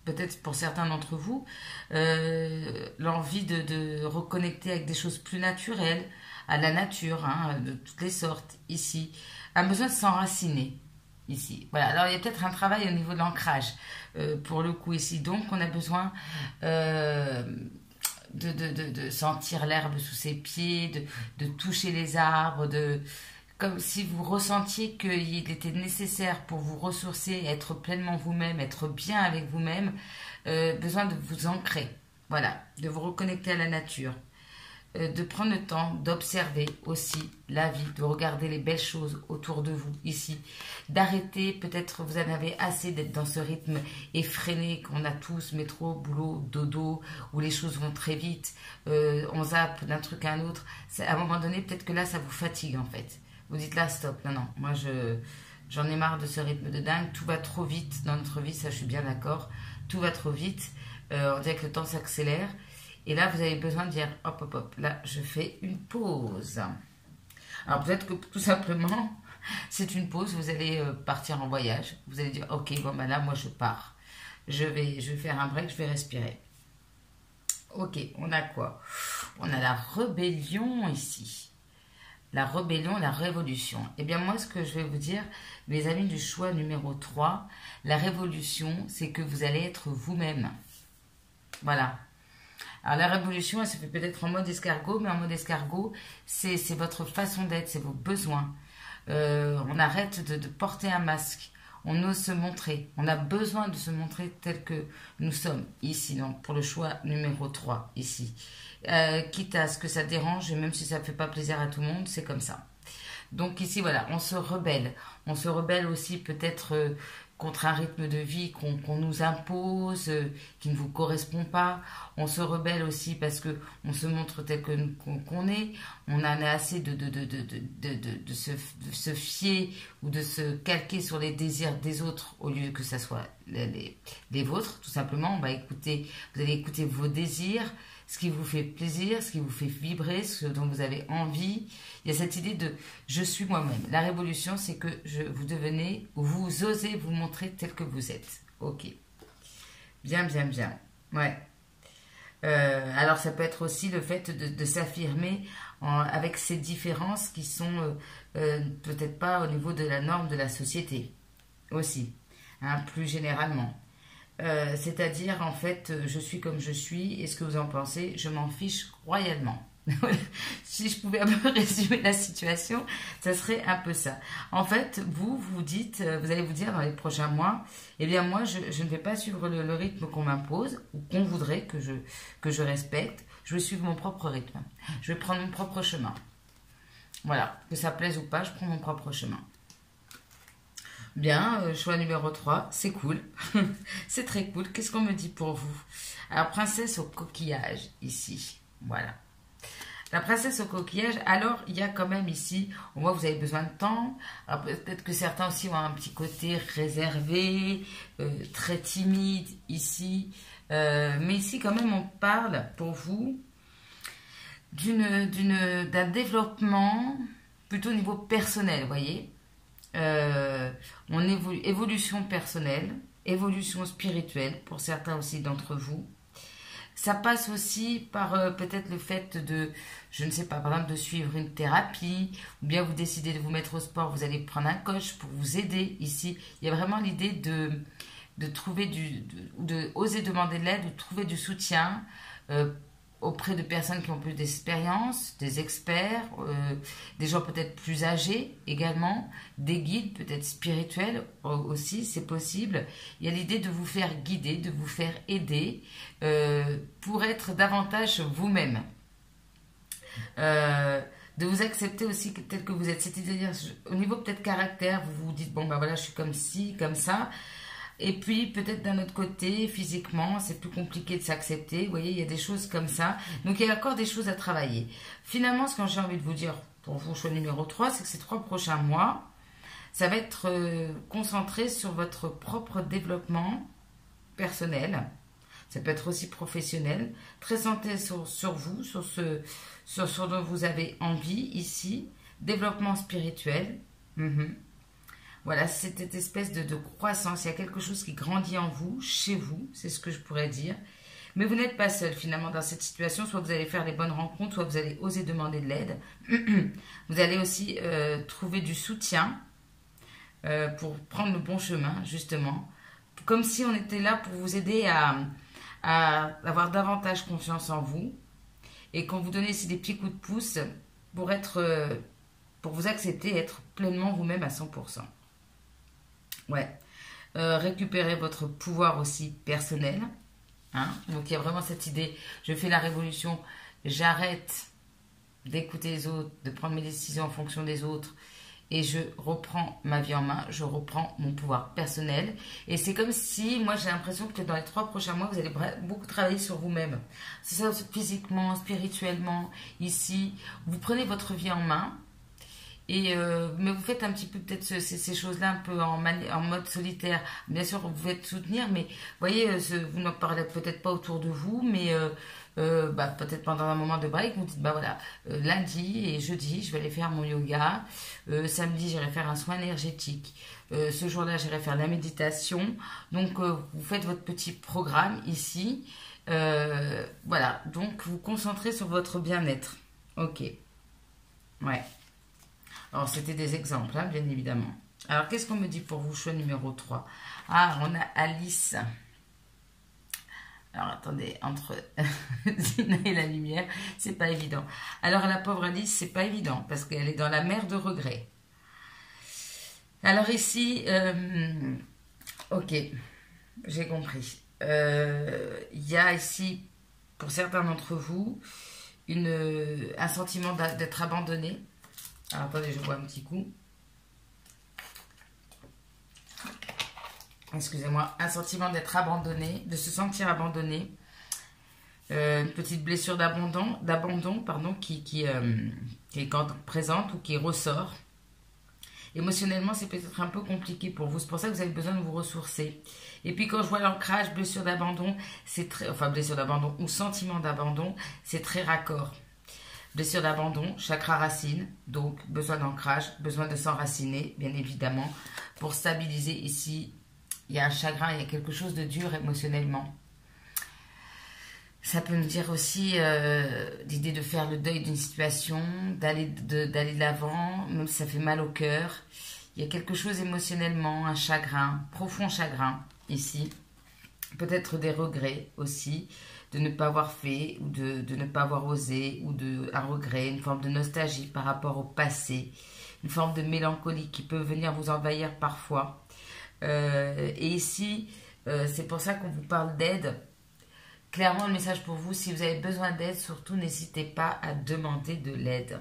Speaker 1: peut-être pour certains d'entre vous, l'envie de reconnecter avec des choses plus naturelles, à la nature, hein, de toutes les sortes, ici, a besoin de s'enraciner, ici. Voilà, alors il y a peut-être un travail au niveau de l'ancrage, pour le coup, ici. Donc, on a besoin de sentir l'herbe sous ses pieds, de toucher les arbres, comme si vous ressentiez qu'il était nécessaire pour vous ressourcer, être pleinement vous-même, être bien avec vous-même, besoin de vous ancrer, voilà, de vous reconnecter à la nature, de prendre le temps d'observer aussi la vie, de regarder les belles choses autour de vous ici, d'arrêter, peut-être vous en avez assez d'être dans ce rythme effréné qu'on a tous, métro, boulot, dodo, où les choses vont très vite, on zappe d'un truc à un autre. À un moment donné, peut-être que là, ça vous fatigue en fait. Vous dites là, stop, non, non, moi j'en ai marre de ce rythme de dingue, tout va trop vite dans notre vie, ça je suis bien d'accord, tout va trop vite, on dirait que le temps s'accélère. Et là, vous avez besoin de dire, hop, hop, hop, là, je fais une pause. Alors peut-être que tout simplement, c'est une pause, vous allez partir en voyage. Vous allez dire, ok, bon, ben là, moi, je pars. Je vais faire un break, je vais respirer. Ok, on a quoi? On a la rébellion ici. La rébellion, la révolution. Eh bien, moi, ce que je vais vous dire, mes amis du choix numéro 3, la révolution, c'est que vous allez être vous-même. Voilà. Alors la révolution, elle se fait peut-être en mode escargot, mais en mode escargot, c'est votre façon d'être, c'est vos besoins. On arrête de porter un masque, on ose se montrer, on a besoin de se montrer tel que nous sommes ici, donc pour le choix numéro 3, ici. Quitte à ce que ça dérange, et même si ça ne fait pas plaisir à tout le monde, c'est comme ça. Donc ici, voilà, on se rebelle. On se rebelle aussi peut-être contre un rythme de vie qu'on nous impose, qui ne vous correspond pas. On se rebelle aussi parce que on se montre tel qu'on est. On en a assez de se fier ou de se calquer sur les désirs des autres au lieu que ça soit les vôtres, tout simplement. Vous allez écouter vos désirs, ce qui vous fait plaisir, ce qui vous fait vibrer, ce dont vous avez envie. Il y a cette idée de je suis moi-même. La révolution, c'est que vous devenez, ou vous osez vous montrer tel que vous êtes. Ok. Bien, bien, bien. Ouais. Alors ça peut être aussi le fait de s'affirmer avec ces différences qui sont peut-être pas au niveau de la norme de la société. Aussi. Hein, plus généralement. C'est-à-dire, en fait, je suis comme je suis, et ce que vous en pensez, je m'en fiche royalement. Si je pouvais un peu résumer la situation, ça serait un peu ça. En fait, vous dites, vous allez vous dire dans les prochains mois, eh bien moi, je ne vais pas suivre le rythme qu'on m'impose, ou qu'on voudrait que je respecte, je vais suivre mon propre rythme. Je vais prendre mon propre chemin. Voilà, que ça plaise ou pas, je prends mon propre chemin. Bien, choix numéro 3, c'est cool. C'est très cool. Qu'est-ce qu'on me dit pour vous? Alors, princesse au coquillage, ici. Voilà. La princesse au coquillage, alors, il y a quand même ici, on voit que vous avez besoin de temps. Alors, peut-être que certains aussi ont un petit côté réservé, très timide, ici. Mais ici, quand même, on parle, pour vous, d'un développement, plutôt au niveau personnel, vous voyez. Évolution personnelle, évolution spirituelle pour certains aussi d'entre vous. Ça passe aussi par peut-être le fait de, je ne sais pas, par exemple de suivre une thérapie, ou bien vous décidez de vous mettre au sport, vous allez prendre un coach pour vous aider ici. Il y a vraiment l'idée de trouver de oser demander de l'aide ou de trouver du soutien auprès de personnes qui ont plus d'expérience, des experts, des gens peut-être plus âgés également, des guides peut-être spirituels aussi, c'est possible. Il y a l'idée de vous faire guider, de vous faire aider pour être davantage vous-même. De vous accepter aussi tel que vous êtes. C'est-à-dire, au niveau peut-être caractère, vous vous dites, bon ben voilà, je suis comme ci, comme ça. Et puis, peut-être d'un autre côté, physiquement, c'est plus compliqué de s'accepter. Vous voyez, il y a des choses comme ça. Donc, il y a encore des choses à travailler. Finalement, ce que j'ai envie de vous dire pour vous, choix numéro 3, c'est que ces 3 prochains mois, ça va être concentré sur votre propre développement personnel. Ça peut être aussi professionnel. Très centré sur vous, sur ce dont vous avez envie ici. Développement spirituel. Voilà, c'est cette espèce de croissance. Il y a quelque chose qui grandit en vous, chez vous, c'est ce que je pourrais dire. Mais vous n'êtes pas seul finalement dans cette situation. Soit vous allez faire les bonnes rencontres, soit vous allez oser demander de l'aide. Vous allez aussi trouver du soutien pour prendre le bon chemin, justement. Comme si on était là pour vous aider à avoir davantage confiance en vous. Et qu'on vous donnait aussi des petits coups de pouce pour vous accepter et être pleinement vous-même à 100%. Ouais. Récupérer votre pouvoir aussi personnel. Hein. Donc il y a vraiment cette idée, je fais la révolution, j'arrête d'écouter les autres, de prendre mes décisions en fonction des autres et je reprends ma vie en main, je reprends mon pouvoir personnel. Et c'est comme si, moi j'ai l'impression que dans les 3 prochains mois, vous allez beaucoup travailler sur vous-même. C'est ça, physiquement, spirituellement, ici. Vous prenez votre vie en main. Mais vous faites un petit peu peut-être ces choses-là un peu en mode solitaire. Bien sûr, vous pouvez te soutenir, mais vous voyez, vous n'en parlez peut-être pas autour de vous, mais peut-être pendant un moment de break, vous dites, bah voilà, lundi et jeudi, je vais aller faire mon yoga. Samedi, j'irai faire un soin énergétique. Ce jour-là, j'irai faire la méditation. Donc, vous faites votre petit programme ici. Voilà, donc vous concentrez sur votre bien-être. Ok, ouais. Alors, c'était des exemples, hein, bien évidemment. Alors, qu'est-ce qu'on me dit pour vous, choix numéro 3? Ah, on a Alice. Alors, attendez, entre Zina et la lumière, c'est pas évident. Alors, la pauvre Alice, c'est pas évident, parce qu'elle est dans la mer de regrets. Alors, ici, ok, j'ai compris. Il y a ici, pour certains d'entre vous, un sentiment d'être abandonné. Alors, attendez, je bois un petit coup. Excusez-moi. Un sentiment d'être abandonné, de se sentir abandonné. Une petite blessure d'abandon, pardon, qui est présente ou qui ressort. Émotionnellement, c'est peut-être un peu compliqué pour vous. C'est pour ça que vous avez besoin de vous ressourcer. Et puis, quand je vois l'ancrage, blessure d'abandon, blessure d'abandon ou sentiment d'abandon, c'est très raccord. Blessure d'abandon, chakra racine, donc besoin d'ancrage, besoin de s'enraciner, bien évidemment. Pour stabiliser ici, il y a un chagrin, il y a quelque chose de dur émotionnellement. Ça peut me dire aussi l'idée de faire le deuil d'une situation, d'aller de l'avant, même si ça fait mal au cœur. Il y a quelque chose émotionnellement, un chagrin, profond chagrin ici. Peut-être des regrets aussi, de ne pas avoir fait ou de ne pas avoir osé, ou un regret, une forme de nostalgie par rapport au passé, une forme de mélancolie qui peut venir vous envahir parfois. Et ici, c'est pour ça qu'on vous parle d'aide. Clairement, le message pour vous, si vous avez besoin d'aide, surtout n'hésitez pas à demander de l'aide.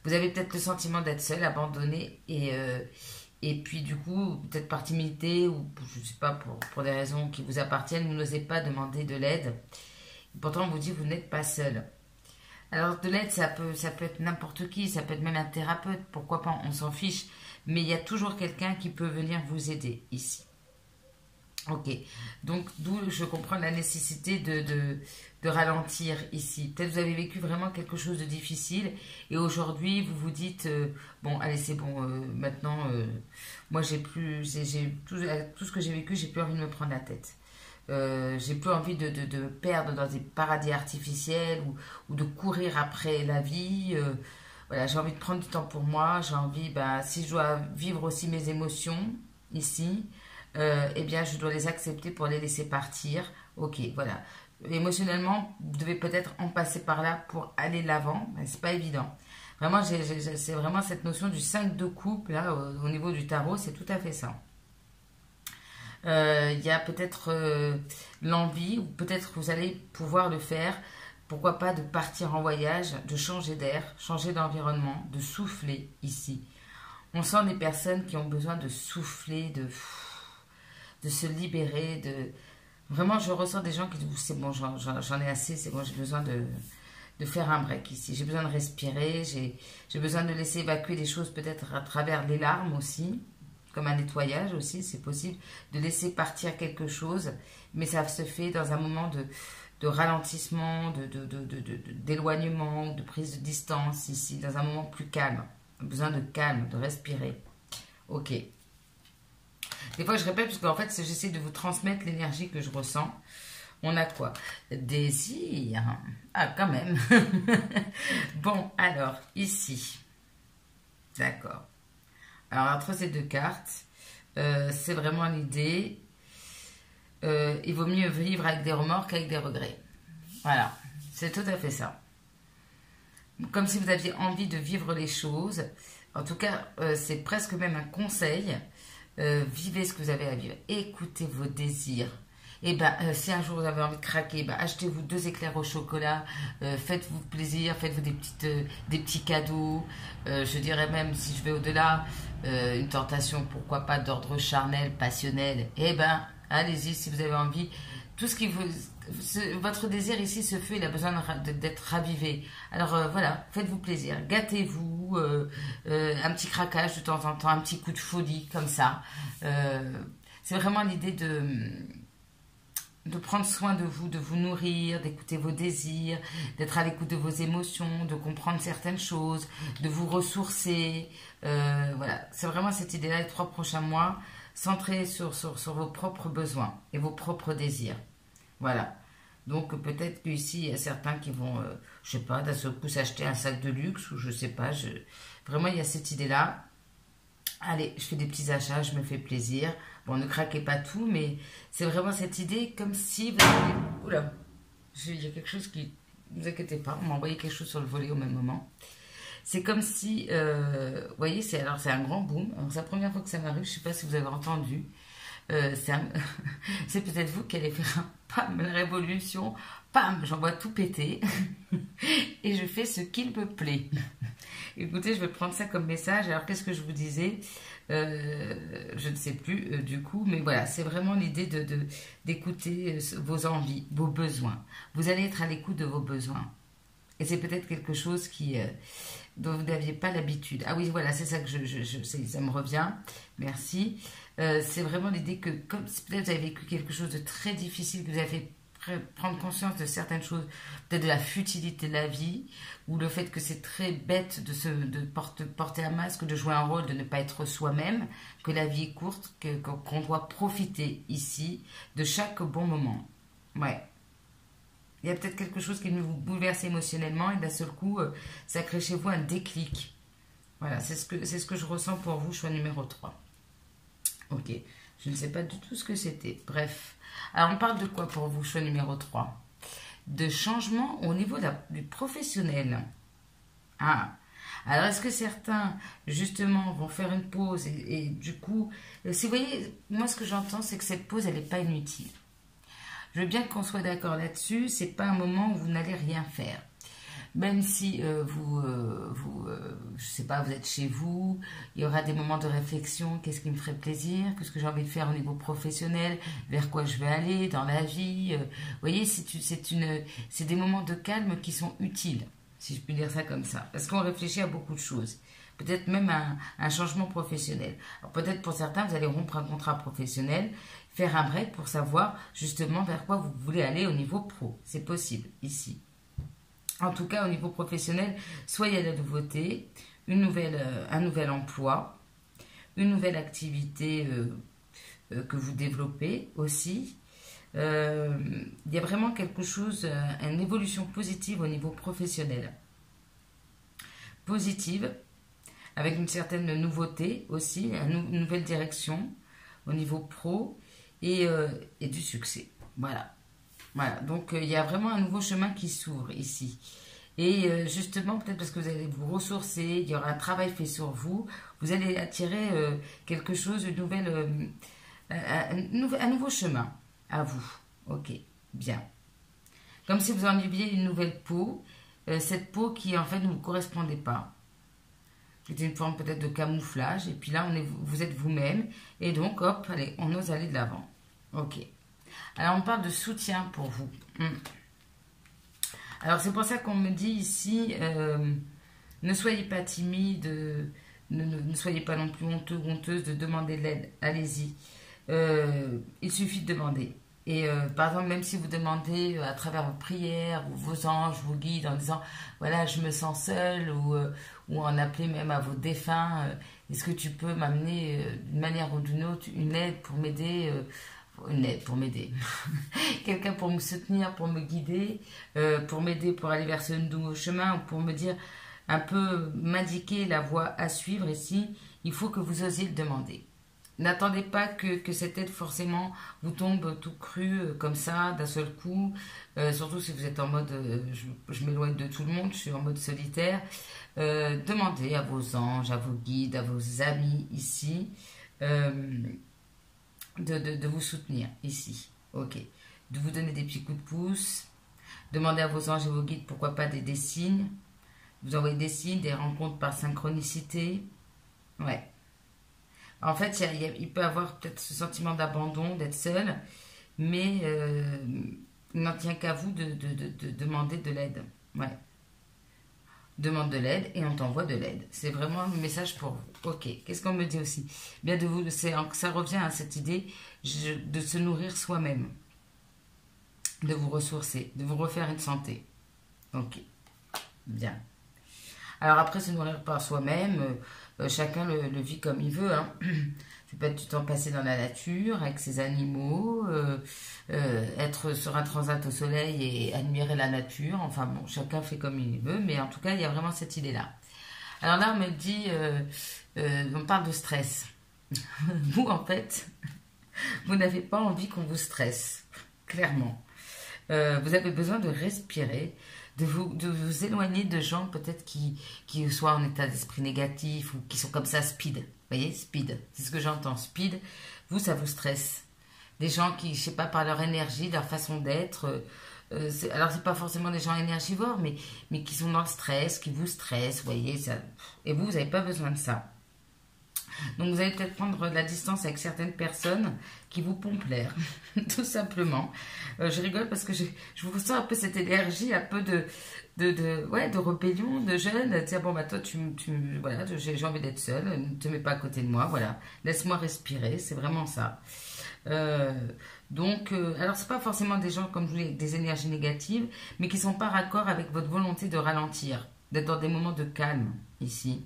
Speaker 1: Vous avez peut-être le sentiment d'être seul, abandonné, et puis du coup, peut-être par timidité, ou je ne sais pas, pour des raisons qui vous appartiennent, vous n'osez pas demander de l'aide. Pourtant, on vous dit que vous n'êtes pas seul. Alors, de l'aide, ça peut être n'importe qui, ça peut être même un thérapeute, pourquoi pas, on s'en fiche. Mais il y a toujours quelqu'un qui peut venir vous aider ici. Ok, donc d'où je comprends la nécessité de ralentir ici. Peut-être vous avez vécu vraiment quelque chose de difficile et aujourd'hui vous vous dites bon allez c'est bon maintenant moi j'ai tout ce que j'ai vécu, j'ai plus envie de me prendre la tête. J'ai plus envie de me perdre dans des paradis artificiels ou de courir après la vie. Voilà, j'ai envie de prendre du temps pour moi. J'ai envie, si je dois vivre aussi mes émotions ici. Eh bien, je dois les accepter pour les laisser partir. Ok, voilà. Émotionnellement, vous devez peut-être en passer par là pour aller de l'avant, mais c'est pas évident. Vraiment, c'est vraiment cette notion du 5 de coupe, là, au niveau du tarot, c'est tout à fait ça. Il y a peut-être l'envie, ou peut-être que vous allez pouvoir le faire, pourquoi pas de partir en voyage, de changer d'air, changer d'environnement, de souffler ici. On sent des personnes qui ont besoin de souffler, de se libérer, Vraiment, je ressens des gens qui disent, c'est bon, j'en ai assez, c'est bon, j'ai besoin de faire un break ici. J'ai besoin de respirer, j'ai besoin de laisser évacuer des choses peut-être à travers les larmes aussi, comme un nettoyage aussi, c'est possible, de laisser partir quelque chose, mais ça se fait dans un moment de ralentissement, d'éloignement, de prise de distance ici, dans un moment plus calme. Besoin de calme, de respirer. Ok. Des fois, je répète, parce qu'en fait, j'essaie de vous transmettre l'énergie que je ressens. On a quoi? Désir. Ah, quand même. Bon, alors, ici. D'accord. Alors, entre ces deux cartes, c'est vraiment l'idée. Il vaut mieux vivre avec des remords qu'avec des regrets. Voilà, c'est tout à fait ça. Comme si vous aviez envie de vivre les choses. En tout cas, c'est presque même un conseil. Vivez ce que vous avez à vivre. Écoutez vos désirs. Et ben, si un jour vous avez envie de craquer, ben, achetez-vous 2 éclairs au chocolat, faites-vous plaisir, faites-vous des petits cadeaux. Je dirais même, si je vais au-delà, une tentation, pourquoi pas, d'ordre charnel, passionnel. Et ben, allez-y si vous avez envie. Tout ce qui vous... Votre désir ici, ce feu, il a besoin d'être ravivé. Alors voilà, faites-vous plaisir, gâtez-vous, un petit craquage de temps en temps, un petit coup de folie comme ça. C'est vraiment l'idée de prendre soin de vous nourrir, d'écouter vos désirs, d'être à l'écoute de vos émotions, de comprendre certaines choses, de vous ressourcer. Voilà, c'est vraiment cette idée-là, les 3 prochains mois, centrés sur vos propres besoins et vos propres désirs. Voilà. Donc peut-être qu'ici, il y a certains qui vont, je sais pas, d'un seul coup s'acheter un sac de luxe ou je sais pas. Vraiment, il y a cette idée-là. Allez, je fais des petits achats, je me fais plaisir. Bon, ne craquez pas tout, mais c'est vraiment cette idée comme si vous avez... Oula, il y a quelque chose qui... Ne vous inquiétez pas, on m'a envoyé quelque chose sur le volet au même moment. C'est comme si... vous voyez, c'est un grand boom. C'est la première fois que ça m'arrive, je ne sais pas si vous avez entendu. C'est peut-être vous qui allez faire un pam, la révolution, pam, j'envoie tout péter et je fais ce qu'il me plaît. Écoutez, je vais prendre ça comme message. Alors qu'est-ce que je vous disais? Je ne sais plus du coup, mais voilà, c'est vraiment l'idée d'écouter vos envies, vos besoins. Vous allez être à l'écoute de vos besoins. Et c'est peut-être quelque chose dont vous n'aviez pas l'habitude. Ah oui, voilà, c'est ça que ça me revient. Merci. C'est vraiment l'idée que, comme peut-être vous avez vécu quelque chose de très difficile, que vous avez fait prendre conscience de certaines choses, peut-être de la futilité de la vie, ou le fait que c'est très bête de porter un masque, de jouer un rôle, de ne pas être soi-même, que la vie est courte, qu'on doit profiter ici de chaque bon moment. Ouais. Il y a peut-être quelque chose qui vous bouleverse émotionnellement et d'un seul coup, ça crée chez vous un déclic. Voilà, c'est ce que je ressens pour vous, choix numéro 3. Ok, je ne sais pas du tout ce que c'était. Bref, alors on parle de quoi pour vous, choix numéro 3? De changement au niveau du professionnel. Ah, alors est-ce que certains, justement, vont faire une pause et du coup, si vous voyez, moi ce que j'entends, c'est que cette pause, elle n'est pas inutile. Je veux bien qu'on soit d'accord là-dessus, c'est pas un moment où vous n'allez rien faire. Même si je sais pas, vous êtes chez vous, il y aura des moments de réflexion, qu'est-ce qui me ferait plaisir, qu'est-ce que j'ai envie de faire au niveau professionnel, vers quoi je vais aller dans la vie. Vous voyez, c'est des moments de calme qui sont utiles, si je puis dire ça comme ça. Parce qu'on réfléchit à beaucoup de choses. Peut-être même un changement professionnel. Alors peut-être pour certains, vous allez rompre un contrat professionnel, faire un break pour savoir justement vers quoi vous voulez aller au niveau pro. C'est possible ici. En tout cas, au niveau professionnel, soit il y a de la nouveauté, un nouvel emploi, une nouvelle activité que vous développez aussi. Il y a vraiment quelque chose, une évolution positive au niveau professionnel. Positive, avec une certaine nouveauté aussi, une nouvelle direction au niveau pro et du succès. Voilà. Voilà, donc il y a vraiment un nouveau chemin qui s'ouvre ici. Et justement, peut-être parce que vous allez vous ressourcer, il y aura un travail fait sur vous, vous allez attirer quelque chose, un nouveau chemin à vous. Ok, bien. Comme si vous enleviez une nouvelle peau, cette peau qui en fait ne vous correspondait pas. C'était une forme peut-être de camouflage, et puis là, vous êtes vous-même, et donc hop, allez, on ose aller de l'avant. Ok. Alors, on parle de soutien pour vous. Alors, c'est pour ça qu'on me dit ici, ne soyez pas timide, ne soyez pas non plus honteux ou honteuse de demander de l'aide. Allez-y. Il suffit de demander. Et par exemple, même si vous demandez à travers vos prières ou vos anges vous guident en disant, voilà, je me sens seul, ou en appeler même à vos défunts, est-ce que tu peux m'amener d'une manière ou d'une autre une aide pour m'aider, quelqu'un pour me soutenir, pour me guider, pour m'aider pour aller vers ce nouveau chemin, ou pour me dire un peu, m'indiquer la voie à suivre ici, il faut que vous osiez le demander. N'attendez pas que cette aide forcément vous tombe tout cru comme ça d'un seul coup, surtout si vous êtes en mode je m'éloigne de tout le monde, je suis en mode solitaire. Demandez à vos anges, à vos guides, à vos amis ici de vous soutenir ici, ok, de vous donner des petits coups de pouce. Demandez à vos anges et vos guides pourquoi pas des signes, vous envoyez des signes, des rencontres par synchronicité, ouais. En fait, il peut y avoir peut-être ce sentiment d'abandon, d'être seul, mais il n'en tient qu'à vous de demander de l'aide. Ouais. Demande de l'aide et on t'envoie de l'aide. C'est vraiment un message pour vous. Ok. Qu'est-ce qu'on me dit aussi? Bien ça revient à cette idée de se nourrir soi-même, de vous ressourcer, de vous refaire une santé. Ok. Bien. Alors après, se nourrir par soi-même, chacun le vit comme il veut. Hein. Ça peut être du temps passé dans la nature, avec ses animaux, être sur un transat au soleil et admirer la nature. Enfin bon, chacun fait comme il veut, mais en tout cas, il y a vraiment cette idée-là. Alors là, on me dit, on parle de stress. Vous, en fait, vous n'avez pas envie qu'on vous stresse, clairement. Vous avez besoin de respirer, de vous éloigner de gens peut-être qui soient en état d'esprit négatif ou qui sont comme ça speed. Vous voyez, speed, c'est ce que j'entends, speed. Vous, ça vous stresse. Des gens qui, je sais pas, par leur énergie, leur façon d'être, alors c'est pas forcément des gens énergivores, mais qui sont dans le stress, qui vous stressent, vous voyez, ça. Et vous n'avez pas besoin de ça. Donc vous allez peut-être prendre de la distance avec certaines personnes qui vous pompent l'air, tout simplement. Je rigole parce que je vous sens un peu cette énergie, un peu de rébellion, de jeune. Tiens, bon, bah toi, voilà, j'ai envie d'être seule, ne te mets pas à côté de moi, voilà. Laisse-moi respirer, c'est vraiment ça. Alors c'est pas forcément des gens, comme je vous dis, avec des énergies négatives, mais qui sont pas raccord avec votre volonté de ralentir, d'être dans des moments de calme, ici.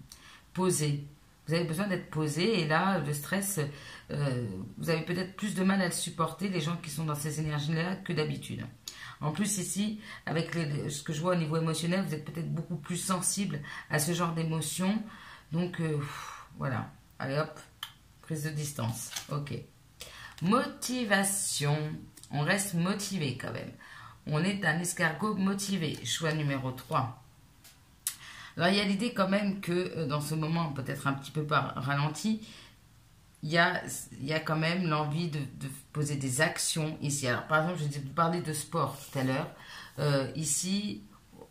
Speaker 1: Posé. Vous avez besoin d'être posé et là, le stress, vous avez peut-être plus de mal à le supporter, les gens qui sont dans ces énergies-là, que d'habitude. En plus, ici, avec ce que je vois au niveau émotionnel, vous êtes peut-être beaucoup plus sensible à ce genre d'émotions. Donc, voilà. Allez hop, prise de distance. Ok. Motivation. On reste motivé quand même. On est un escargot motivé. Choix numéro 3. Alors, il y a l'idée quand même que dans ce moment, peut-être un petit peu par ralenti, il y a quand même l'envie de poser des actions ici. Alors, par exemple, je vous parlais de sport tout à l'heure. Ici,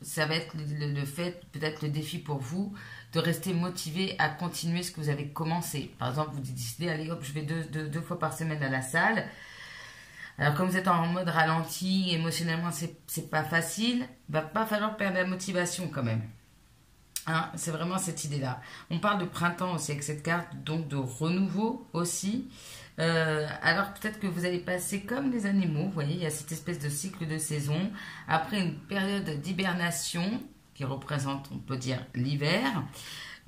Speaker 1: ça va être le fait, peut-être le défi pour vous, de rester motivé à continuer ce que vous avez commencé. Par exemple, vous décidez, allez hop, je vais deux fois par semaine à la salle. Alors, comme vous êtes en mode ralenti, émotionnellement, c'est pas facile, il va pas falloir perdre la motivation quand même. Hein, c'est vraiment cette idée-là. On parle de printemps aussi avec cette carte, donc de renouveau aussi. Alors peut-être que vous allez passer comme les animaux, vous voyez, il y a cette espèce de cycle de saison. Après une période d'hibernation, qui représente, on peut dire, l'hiver,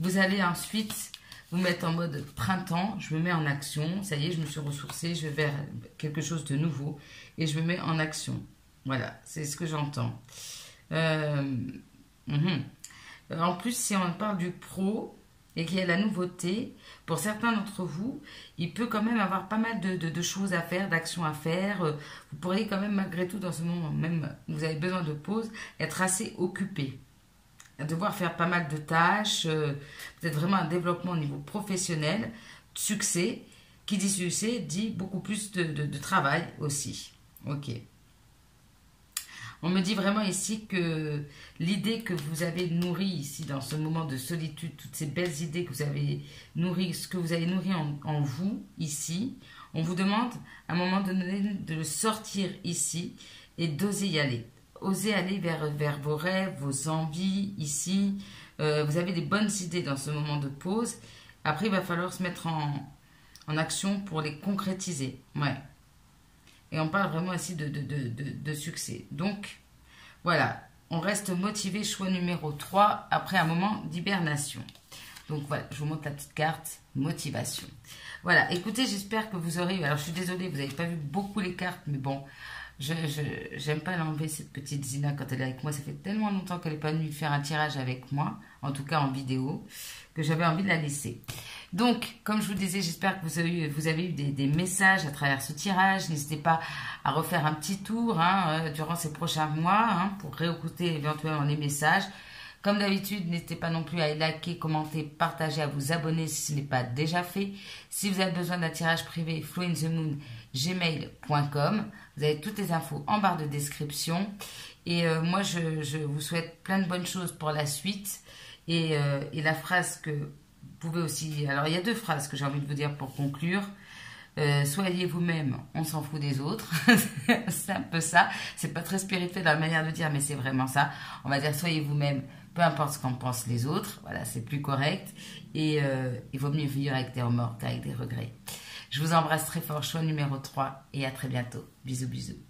Speaker 1: vous allez ensuite vous mettre en mode printemps. Je me mets en action, ça y est, je me suis ressourcée, je vais vers quelque chose de nouveau et je me mets en action. Voilà, c'est ce que j'entends. En plus, si on parle du pro et qu'il y a la nouveauté, pour certains d'entre vous, il peut quand même avoir pas mal de choses à faire, d'actions à faire. Vous pourriez quand même, malgré tout, dans ce moment, même vous avez besoin de pause, être assez occupé. Devoir faire pas mal de tâches, peut-être vraiment un développement au niveau professionnel, succès. Qui dit succès dit beaucoup plus de travail aussi. Ok. On me dit vraiment ici que l'idée que vous avez nourrie ici dans ce moment de solitude, toutes ces belles idées que vous avez nourries, ce que vous avez nourri en vous ici, on vous demande à un moment donné de le sortir ici et d'oser y aller. Osez aller vers vos rêves, vos envies ici. Vous avez des bonnes idées dans ce moment de pause. Après, il va falloir se mettre en action pour les concrétiser. Ouais. Et on parle vraiment ici de succès. Donc, voilà, on reste motivé, choix numéro 3, après un moment d'hibernation. Donc voilà, je vous montre la petite carte, motivation. Voilà, écoutez, j'espère que vous aurez... Alors, je suis désolée, vous n'avez pas vu beaucoup les cartes, mais bon, j'aime pas l'enlever, cette petite Zina, quand elle est avec moi. Ça fait tellement longtemps qu'elle n'est pas venue faire un tirage avec moi, en tout cas en vidéo, que j'avais envie de la laisser. Donc, comme je vous disais, j'espère que vous avez eu des messages à travers ce tirage. N'hésitez pas à refaire un petit tour durant ces prochains mois pour réécouter éventuellement les messages. Comme d'habitude, n'hésitez pas non plus à liker, commenter, partager, à vous abonner si ce n'est pas déjà fait. Si vous avez besoin d'un tirage privé, flow-in-the-moon@gmail.com. Vous avez toutes les infos en barre de description. Et moi, je vous souhaite plein de bonnes choses pour la suite. Et la phrase que vous pouvez aussi... Alors, il y a 2 phrases que j'ai envie de vous dire pour conclure. Soyez vous-même, on s'en fout des autres. C'est un peu ça. C'est pas très spirituel dans la manière de dire, mais c'est vraiment ça. On va dire soyez vous-même, peu importe ce qu'en pensent les autres. Voilà, c'est plus correct. Et il vaut mieux vivre avec des remords qu'avec des regrets. Je vous embrasse très fort, choix numéro 3, et à très bientôt. Bisous, bisous.